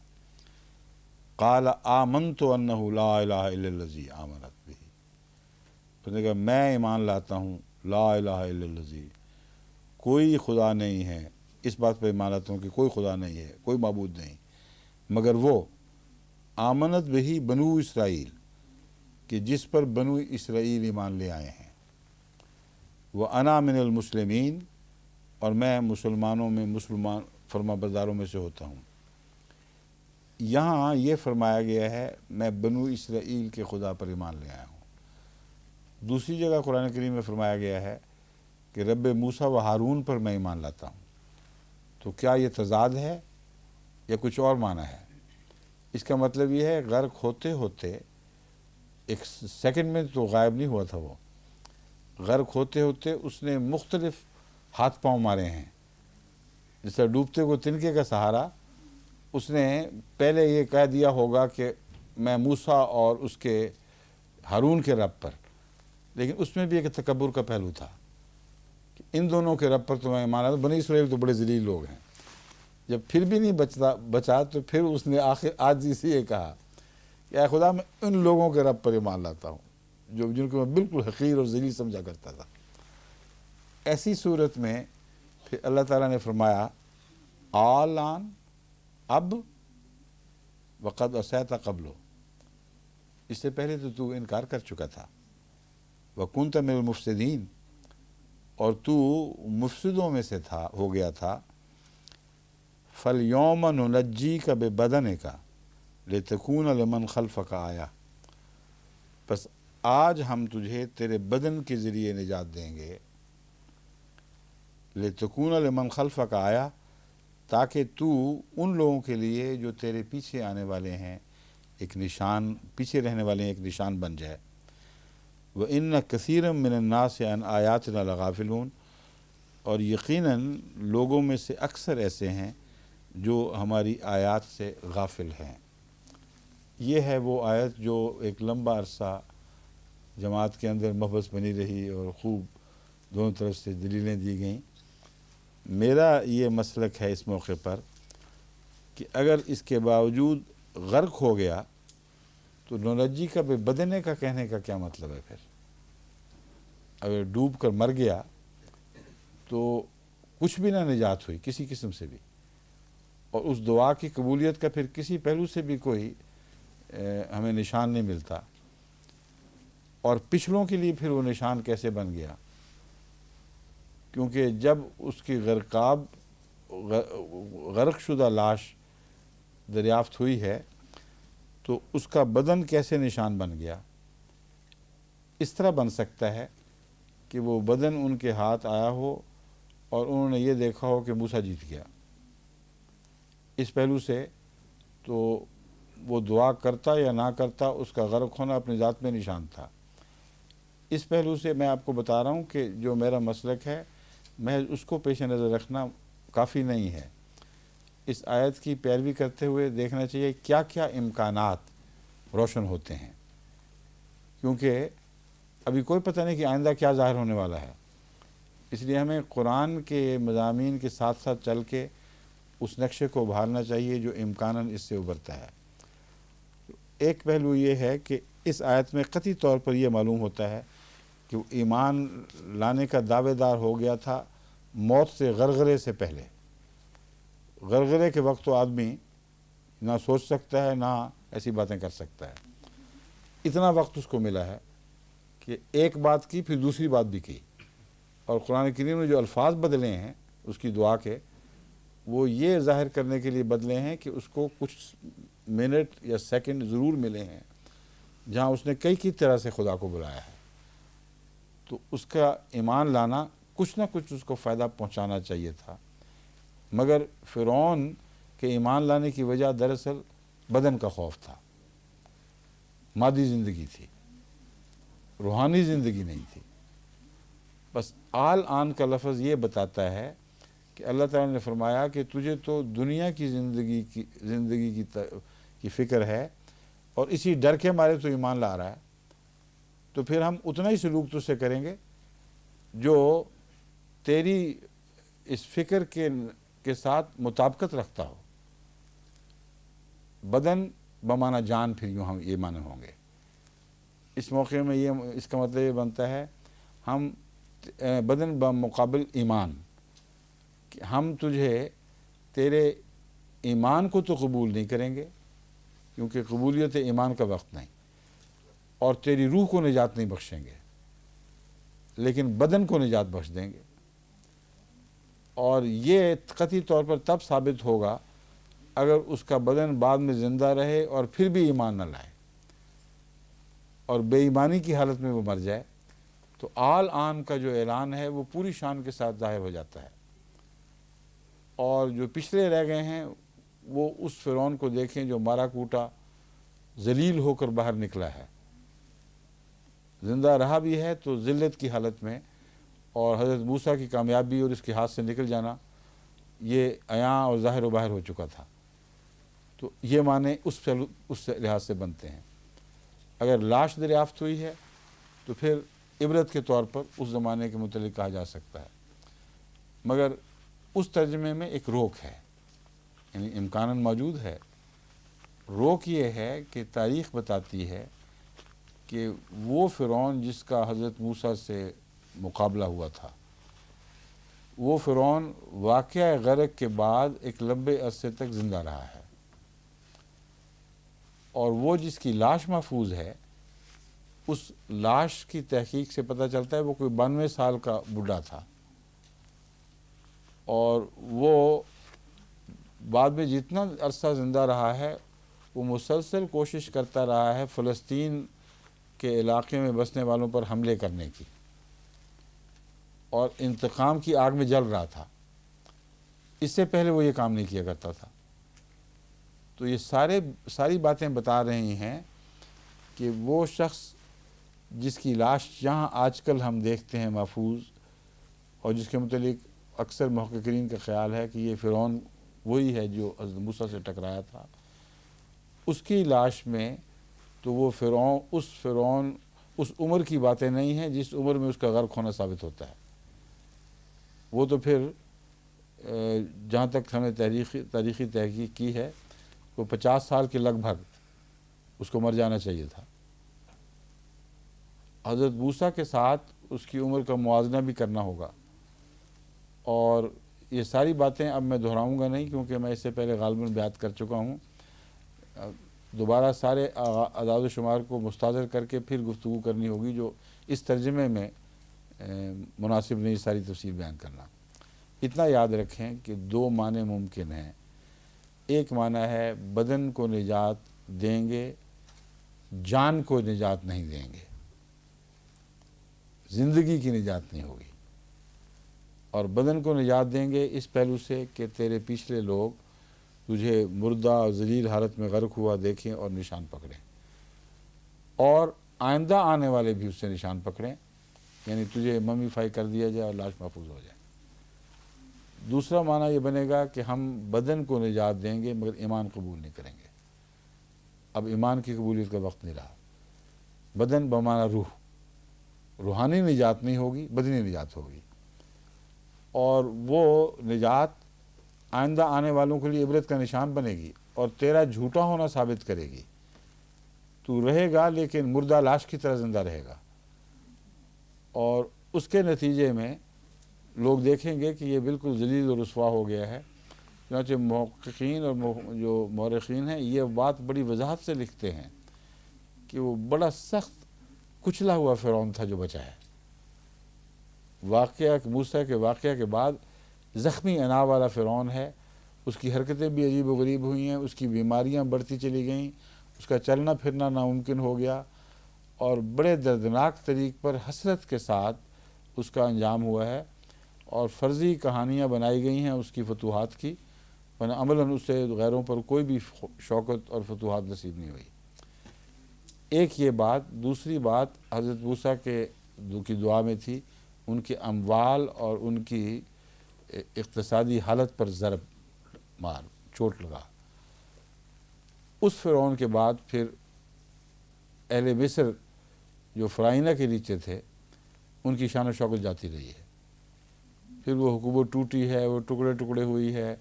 قال آمنت انہ لا الہ الا الذی آمنت بہ، اس نے کہا میں ایمان لاتا ہوں لا الہ الا الذی، کوئی خدا نہیں ہے، اس بات پہ ایمان لاتا ہوں کہ کوئی خدا نہیں ہے، کوئی معبود نہیں مگر وہ، آمنت بہی بنو اسرائیل، کہ جس پر بنو اسرائیل ایمان لے آئے ہیں، وَأَنَا مِنَ الْمُسْلِمِينَ، اور میں مسلمانوں میں، مسلمان فرما برداروں میں سے ہوتا ہوں۔ یہاں یہ فرمایا گیا ہے میں بنو اسرائیل کے خدا پر ایمان لے آیا ہوں۔ دوسری جگہ قرآن کریم میں فرمایا گیا ہے کہ رب موسیٰ و ہارون پر میں ایمان لاتا ہوں۔ تو کیا یہ تضاد ہے یا کچھ اور معنی ہے؟ اس کا مطلب یہ ہے غرق ہوتے ہوتے ایک سیکنڈ میں تو غائب نہیں ہوا تھا، وہ غرق ہوتے ہوتے اس نے مختلف ہاتھ پاؤں مارے ہیں جس طرح ڈوبتے کو تنکے کا سہارا، اس نے پہلے یہ کہہ دیا ہوگا کہ میں موسیٰ اور اس کے ہارون کے رب پر، لیکن اس میں بھی ایک تکبر کا پہلو تھا کہ ان دونوں کے رب پر تو میں ایمان لاتا ہوں، بنی اسرائیل تو بڑے ذلیل لوگ ہیں۔ جب پھر بھی نہیں بچا تو پھر اس نے آخر عاجزی سے یہ کہا کہ اے خدا میں ان لوگوں کے رب پر ایمان لاتا ہوں جن کو میں بالکل حقیر اور ذلیل سمجھا کرتا تھا۔ ایسی صورت میں پھر اللہ تعالیٰ نے فرمایا آلان، اب وقد عصیت قبل، اس سے پہلے تو انکار کر چکا تھا، وکنت من المفسدین، اور تو مفسدوں میں سے ہو گیا تھا، فَالْيَوْمَ نُنَجِّيكَ بِبَدَنِكَ لِتَكُونَ لِمَنْ خَلْفَكَ آیَةً، بس آج ہم تجھے تیرے بدن کے ذریعے نجات دیں گے، لِتَكُونَ لِمَنْ خَلْفَكَ آیَةً، تاکہ تو ان لوگوں کے لیے جو تیرے پیچھے آنے والے ہیں ایک نشان، پیچھے رہنے والے ہیں ایک نشان بن جائے۔ وَإِنَّ كَثِيرًا مِّنَ النَّاسِ عَنْ آیَاتِنَا لَغَافِلُونَ، اور یقیناً لوگوں میں سے اکثر ایسے ہیں جو ہماری آیات سے غافل ہیں۔ یہ ہے وہ آیت جو ایک لمبا عرصہ جماعت کے اندر محبس بنی رہی اور خوب دونوں طرف سے دلیلیں دی گئیں۔ میرا یہ مسلک ہے اس موقع پر کہ اگر اس کے باوجود غرق ہو گیا تو نونجی کا بے بدنے کا کہنے کا کیا مطلب ہے؟ پھر اگر ڈوب کر مر گیا تو کچھ بھی نہ نجات ہوئی کسی قسم سے بھی، اور اس دعا کی قبولیت کا پھر کسی پہلو سے بھی کوئی ہمیں نشان نہیں ملتا، اور پچھلوں کے لیے پھر وہ نشان کیسے بن گیا؟ کیونکہ جب اس کی غرق شدہ لاش دریافت ہوئی ہے تو اس کا بدن کیسے نشان بن گیا؟ اس طرح بن سکتا ہے کہ وہ بدن ان کے ہاتھ آیا ہو اور انہوں نے یہ دیکھا ہو کہ موسیٰ جیت گیا۔ اس پہلو سے تو وہ دعا کرتا یا نہ کرتا، اس کا غرق ہونا اپنی ذات میں نشان تھا۔ اس پہلو سے میں آپ کو بتا رہا ہوں کہ جو میرا مسلک ہے محض اس کو پیش نظر رکھنا کافی نہیں ہے۔ اس آیت کی پیروی کرتے ہوئے دیکھنا چاہیے کیا کیا امکانات روشن ہوتے ہیں، کیونکہ ابھی کوئی پتہ نہیں کہ آئندہ کیا ظاہر ہونے والا ہے۔ اس لیے ہمیں قرآن کے مضامین کے ساتھ ساتھ چل کے اس نقشے کو ابھارنا چاہیے جو امکاناً اس سے ابھرتا ہے۔ ایک پہلو یہ ہے کہ اس آیت میں قطعی طور پر یہ معلوم ہوتا ہے کہ وہ ایمان لانے کا دعوے دار ہو گیا تھا موت سے، غرغرے سے پہلے۔ غرغرے کے وقت تو آدمی نہ سوچ سکتا ہے نہ ایسی باتیں کر سکتا ہے، اتنا وقت اس کو ملا ہے کہ ایک بات کی پھر دوسری بات بھی کی، اور قرآن کریم میں جو الفاظ بدلے ہیں اس کی دعا کے، وہ یہ ظاہر کرنے کے لیے بدلے ہیں کہ اس کو کچھ منٹ یا سیکنڈ ضرور ملے ہیں جہاں اس نے کئی طرح سے خدا کو بلایا ہے، تو اس کا ایمان لانا کچھ نہ کچھ اس کو فائدہ پہنچانا چاہیے تھا۔ مگر فرعون کے ایمان لانے کی وجہ دراصل بدن کا خوف تھا، مادی زندگی تھی، روحانی زندگی نہیں تھی۔ بس آن کا لفظ یہ بتاتا ہے کہ اللہ تعالیٰ نے فرمایا کہ تجھے تو دنیا کی زندگی کی فکر ہے اور اسی ڈر کے مارے تو ایمان لا رہا ہے، تو پھر ہم اتنا ہی سلوک تجھ سے کریں گے جو تیری اس فکر کے ساتھ مطابقت رکھتا ہو۔ بدن بمانا جان، پھر یوں ہم یہ معنی ہوں گے۔ اس موقع میں اس کا مطلب یہ بنتا ہے ہم بدن بمقابل ایمان، کہ ہم تجھے تیرے ایمان کو تو قبول نہیں کریں گے کیونکہ قبولیت ایمان کا وقت نہیں، اور تیری روح کو نجات نہیں بخشیں گے، لیکن بدن کو نجات بخش دیں گے۔ اور یہ قطعی طور پر تب ثابت ہوگا اگر اس کا بدن بعد میں زندہ رہے اور پھر بھی ایمان نہ لائے اور بے ایمانی کی حالت میں وہ مر جائے، تو آن کا جو اعلان ہے وہ پوری شان کے ساتھ ظاہر ہو جاتا ہے۔ اور جو پچھلے رہ گئے ہیں وہ اس فرعون کو دیکھیں جو مارا کوٹا ذلیل ہو کر باہر نکلا ہے، زندہ رہا بھی ہے تو ذلت کی حالت میں، اور حضرت موسیٰ کی کامیابی اور اس کے ہاتھ سے نکل جانا یہ عیاں اور ظاہر و باہر ہو چکا تھا۔ تو یہ معنی اس لحاظ سے بنتے ہیں۔ اگر لاش دریافت ہوئی ہے تو پھر عبرت کے طور پر اس زمانے کے متعلق کہا جا سکتا ہے، مگر اس ترجمے میں ایک روک ہے، یعنی امکاناً موجود ہے۔ روک یہ ہے کہ تاریخ بتاتی ہے کہ وہ فرعون جس کا حضرت موسیٰ سے مقابلہ ہوا تھا، وہ فرعون واقعہ غرق کے بعد ایک لمبے عرصے تک زندہ رہا ہے، اور وہ جس کی لاش محفوظ ہے، اس لاش کی تحقیق سے پتہ چلتا ہے وہ کوئی 92 سال کا بوڑھا تھا، اور وہ بعد میں جتنا عرصہ زندہ رہا ہے وہ مسلسل کوشش کرتا رہا ہے فلسطین کے علاقے میں بسنے والوں پر حملے کرنے کی، اور انتقام کی آگ میں جل رہا تھا۔ اس سے پہلے وہ یہ کام نہیں کیا کرتا تھا۔ تو یہ ساری باتیں بتا رہی ہیں کہ وہ شخص جس کی لاش جہاں آج کل ہم دیکھتے ہیں محفوظ، اور جس کے متعلق اکثر محققین کا خیال ہے کہ یہ فرعون وہی ہے جو حضرت موسیٰ سے ٹکرایا تھا، اس کی لاش میں تو وہ فرعون اس عمر کی باتیں نہیں ہیں جس عمر میں اس کا غرق ہونا ثابت ہوتا ہے۔ وہ تو پھر جہاں تک ہم نے تاریخی تحقیق کی ہے، وہ 50 سال کے لگ بھگ اس کو مر جانا چاہیے تھا۔ حضرت موسیٰ کے ساتھ اس کی عمر کا موازنہ بھی کرنا ہوگا، اور یہ ساری باتیں اب میں دہراؤں گا نہیں کیونکہ میں اس سے پہلے غالباً بیان کر چکا ہوں۔ دوبارہ سارے اعداد و شمار کو مستحضر کر کے پھر گفتگو کرنی ہوگی، جو اس ترجمے میں مناسب نہیں ساری تفصیل بیان کرنا۔ اتنا یاد رکھیں کہ 2 معنی ممکن ہیں۔ ایک معنی ہے بدن کو نجات دیں گے، جان کو نجات نہیں دیں گے، زندگی کی نجات نہیں ہوگی۔ اور بدن کو نجات دیں گے اس پہلو سے کہ تیرے پچھلے لوگ تجھے مردہ اور ذلیل حالت میں غرق ہوا دیکھیں اور نشان پکڑیں، اور آئندہ آنے والے بھی اس سے نشان پکڑیں، یعنی تجھے ممیفائی کر دیا جائے اور لاش محفوظ ہو جائے۔ دوسرا معنی یہ بنے گا کہ ہم بدن کو نجات دیں گے مگر ایمان قبول نہیں کریں گے۔ اب ایمان کی قبولیت کا وقت نہیں رہا۔ بدن بمعنی روح، روحانی نجات نہیں ہوگی، بدنی نجات ہوگی، اور وہ نجات آئندہ آنے والوں کے لیے عبرت کا نشان بنے گی اور تیرا جھوٹا ہونا ثابت کرے گی۔ تو رہے گا لیکن مردہ لاش کی طرح زندہ رہے گا، اور اس کے نتیجے میں لوگ دیکھیں گے کہ یہ بالکل ذلیل و رسوا ہو گیا ہے۔ چنانچہ محققین اور جو مورخین ہیں یہ بات بڑی وضاحت سے لکھتے ہیں کہ وہ بڑا سخت کچلا ہوا فرعون تھا جو بچا ہے۔ موسیٰ کے واقعہ کے بعد زخمی انا والا فرعون ہے، اس کی حرکتیں بھی عجیب و غریب ہوئی ہیں، اس کی بیماریاں بڑھتی چلی گئیں، اس کا چلنا پھرنا ناممکن ہو گیا، اور بڑے دردناک طریق پر حسرت کے ساتھ اس کا انجام ہوا ہے، اور فرضی کہانیاں بنائی گئی ہیں اس کی فتوحات کی، ورنہ عملاً اس سے غیروں پر کوئی بھی شوکت اور فتوحات نصیب نہیں ہوئی۔ ایک یہ بات۔ دوسری بات حضرت موسیٰ کی دعا میں تھی، ان کے اموال اور ان کی اقتصادی حالت پر ضرب چوٹ لگا۔ اس فرعون کے بعد پھر اہل مصر جو فرعونہ کے نیچے تھے ان کی شان و شوکت جاتی رہی ہے، پھر وہ حکومت ٹوٹی ہے، وہ ٹکڑے ٹکڑے ہوئی ہے،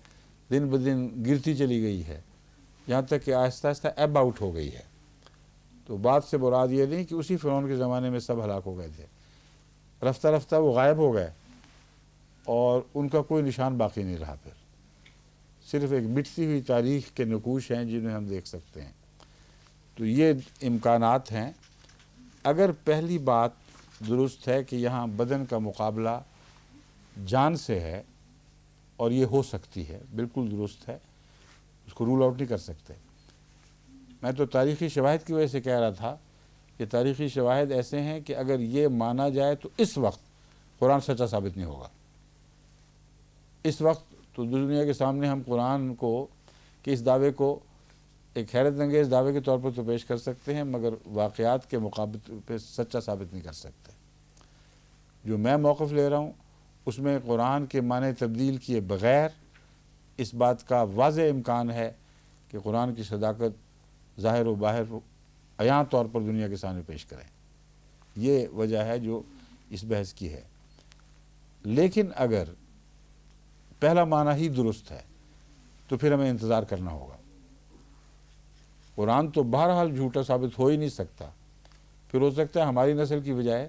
دن بدن گرتی چلی گئی ہے، یہاں تک کہ آہستہ آہستہ ایب آؤٹ ہو گئی ہے۔ تو بات سے مراد یہ نہیں کہ اسی فرعون کے زمانے میں سب ہلاک ہو گئے تھے، رفتہ رفتہ وہ غائب ہو گئے اور ان کا کوئی نشان باقی نہیں رہا۔ پھر صرف ایک مٹتی ہوئی تاریخ کے نقوش ہیں جنہیں ہم دیکھ سکتے ہیں۔ تو یہ امکانات ہیں۔ اگر پہلی بات درست ہے کہ یہاں بدن کا مقابلہ جان سے ہے اور یہ ہو سکتی ہے، بالکل درست ہے، اس کو رول آؤٹ نہیں کر سکتے۔ میں تو تاریخی شواہد کی وجہ سے کہہ رہا تھا کہ تاریخی شواہد ایسے ہیں کہ اگر یہ مانا جائے تو اس وقت قرآن سچا ثابت نہیں ہوگا۔ اس وقت تو دنیا کے سامنے ہم قرآن کو کہ اس دعوے کو ایک حیرت انگیز دعوے کے طور پر تو پیش کر سکتے ہیں، مگر واقعات کے مقابلے پہ سچا ثابت نہیں کر سکتے۔ جو میں موقف لے رہا ہوں اس میں قرآن کے معنی تبدیل کیے بغیر اس بات کا واضح امکان ہے کہ قرآن کی صداقت ظاہر و باہر عیاں طور پر دنیا کے سامنے پیش کریں. یہ وجہ ہے جو اس بحث کی ہے. لیکن اگر پہلا معنی ہی درست ہے تو پھر ہمیں انتظار کرنا ہوگا. قرآن تو بہرحال جھوٹا ثابت ہو ہی نہیں سکتا. پھر ہو سکتا ہے ہماری نسل کی بجائے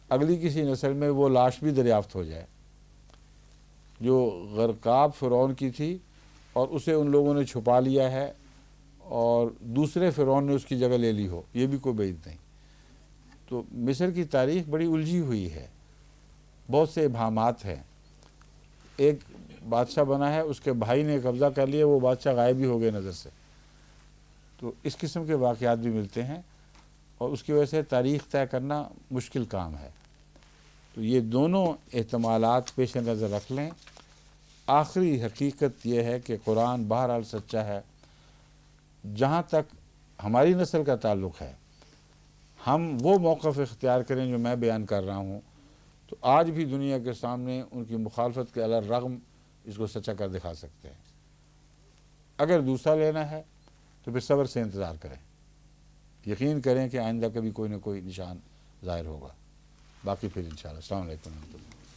اگلی کسی نسل میں وہ لاش بھی دریافت ہو جائے جو غرقاب فرعون کی تھی اور اسے ان لوگوں نے چھپا لیا ہے اور دوسرے فرعون نے اس کی جگہ لے لی ہو. یہ بھی کوئی بعید نہیں. تو مصر کی تاریخ بڑی الجھی ہوئی ہے, بہت سے ابہامات ہیں. ایک بادشاہ بنا ہے, اس کے بھائی نے قبضہ کر لیا, وہ بادشاہ غائب ہی ہو گئے نظر سے. تو اس قسم کے واقعات بھی ملتے ہیں اور اس کی وجہ سے تاریخ طے کرنا مشکل کام ہے. تو یہ دونوں احتمالات پیش نظر رکھ لیں. آخری حقیقت یہ ہے کہ قرآن بہرحال سچا ہے. جہاں تک ہماری نسل کا تعلق ہے, ہم وہ موقف اختیار کریں جو میں بیان کر رہا ہوں, تو آج بھی دنیا کے سامنے ان کی مخالفت کے علی الرغم اس کو سچا کر دکھا سکتے ہیں. اگر دوسرا لینا ہے تو پھر صبر سے انتظار کریں. یقین کریں کہ آئندہ کبھی کوئی نہ کوئی نشان ظاہر ہوگا. باقی پھر انشاءاللہ. السلام علیکم ورحمۃ اللہ.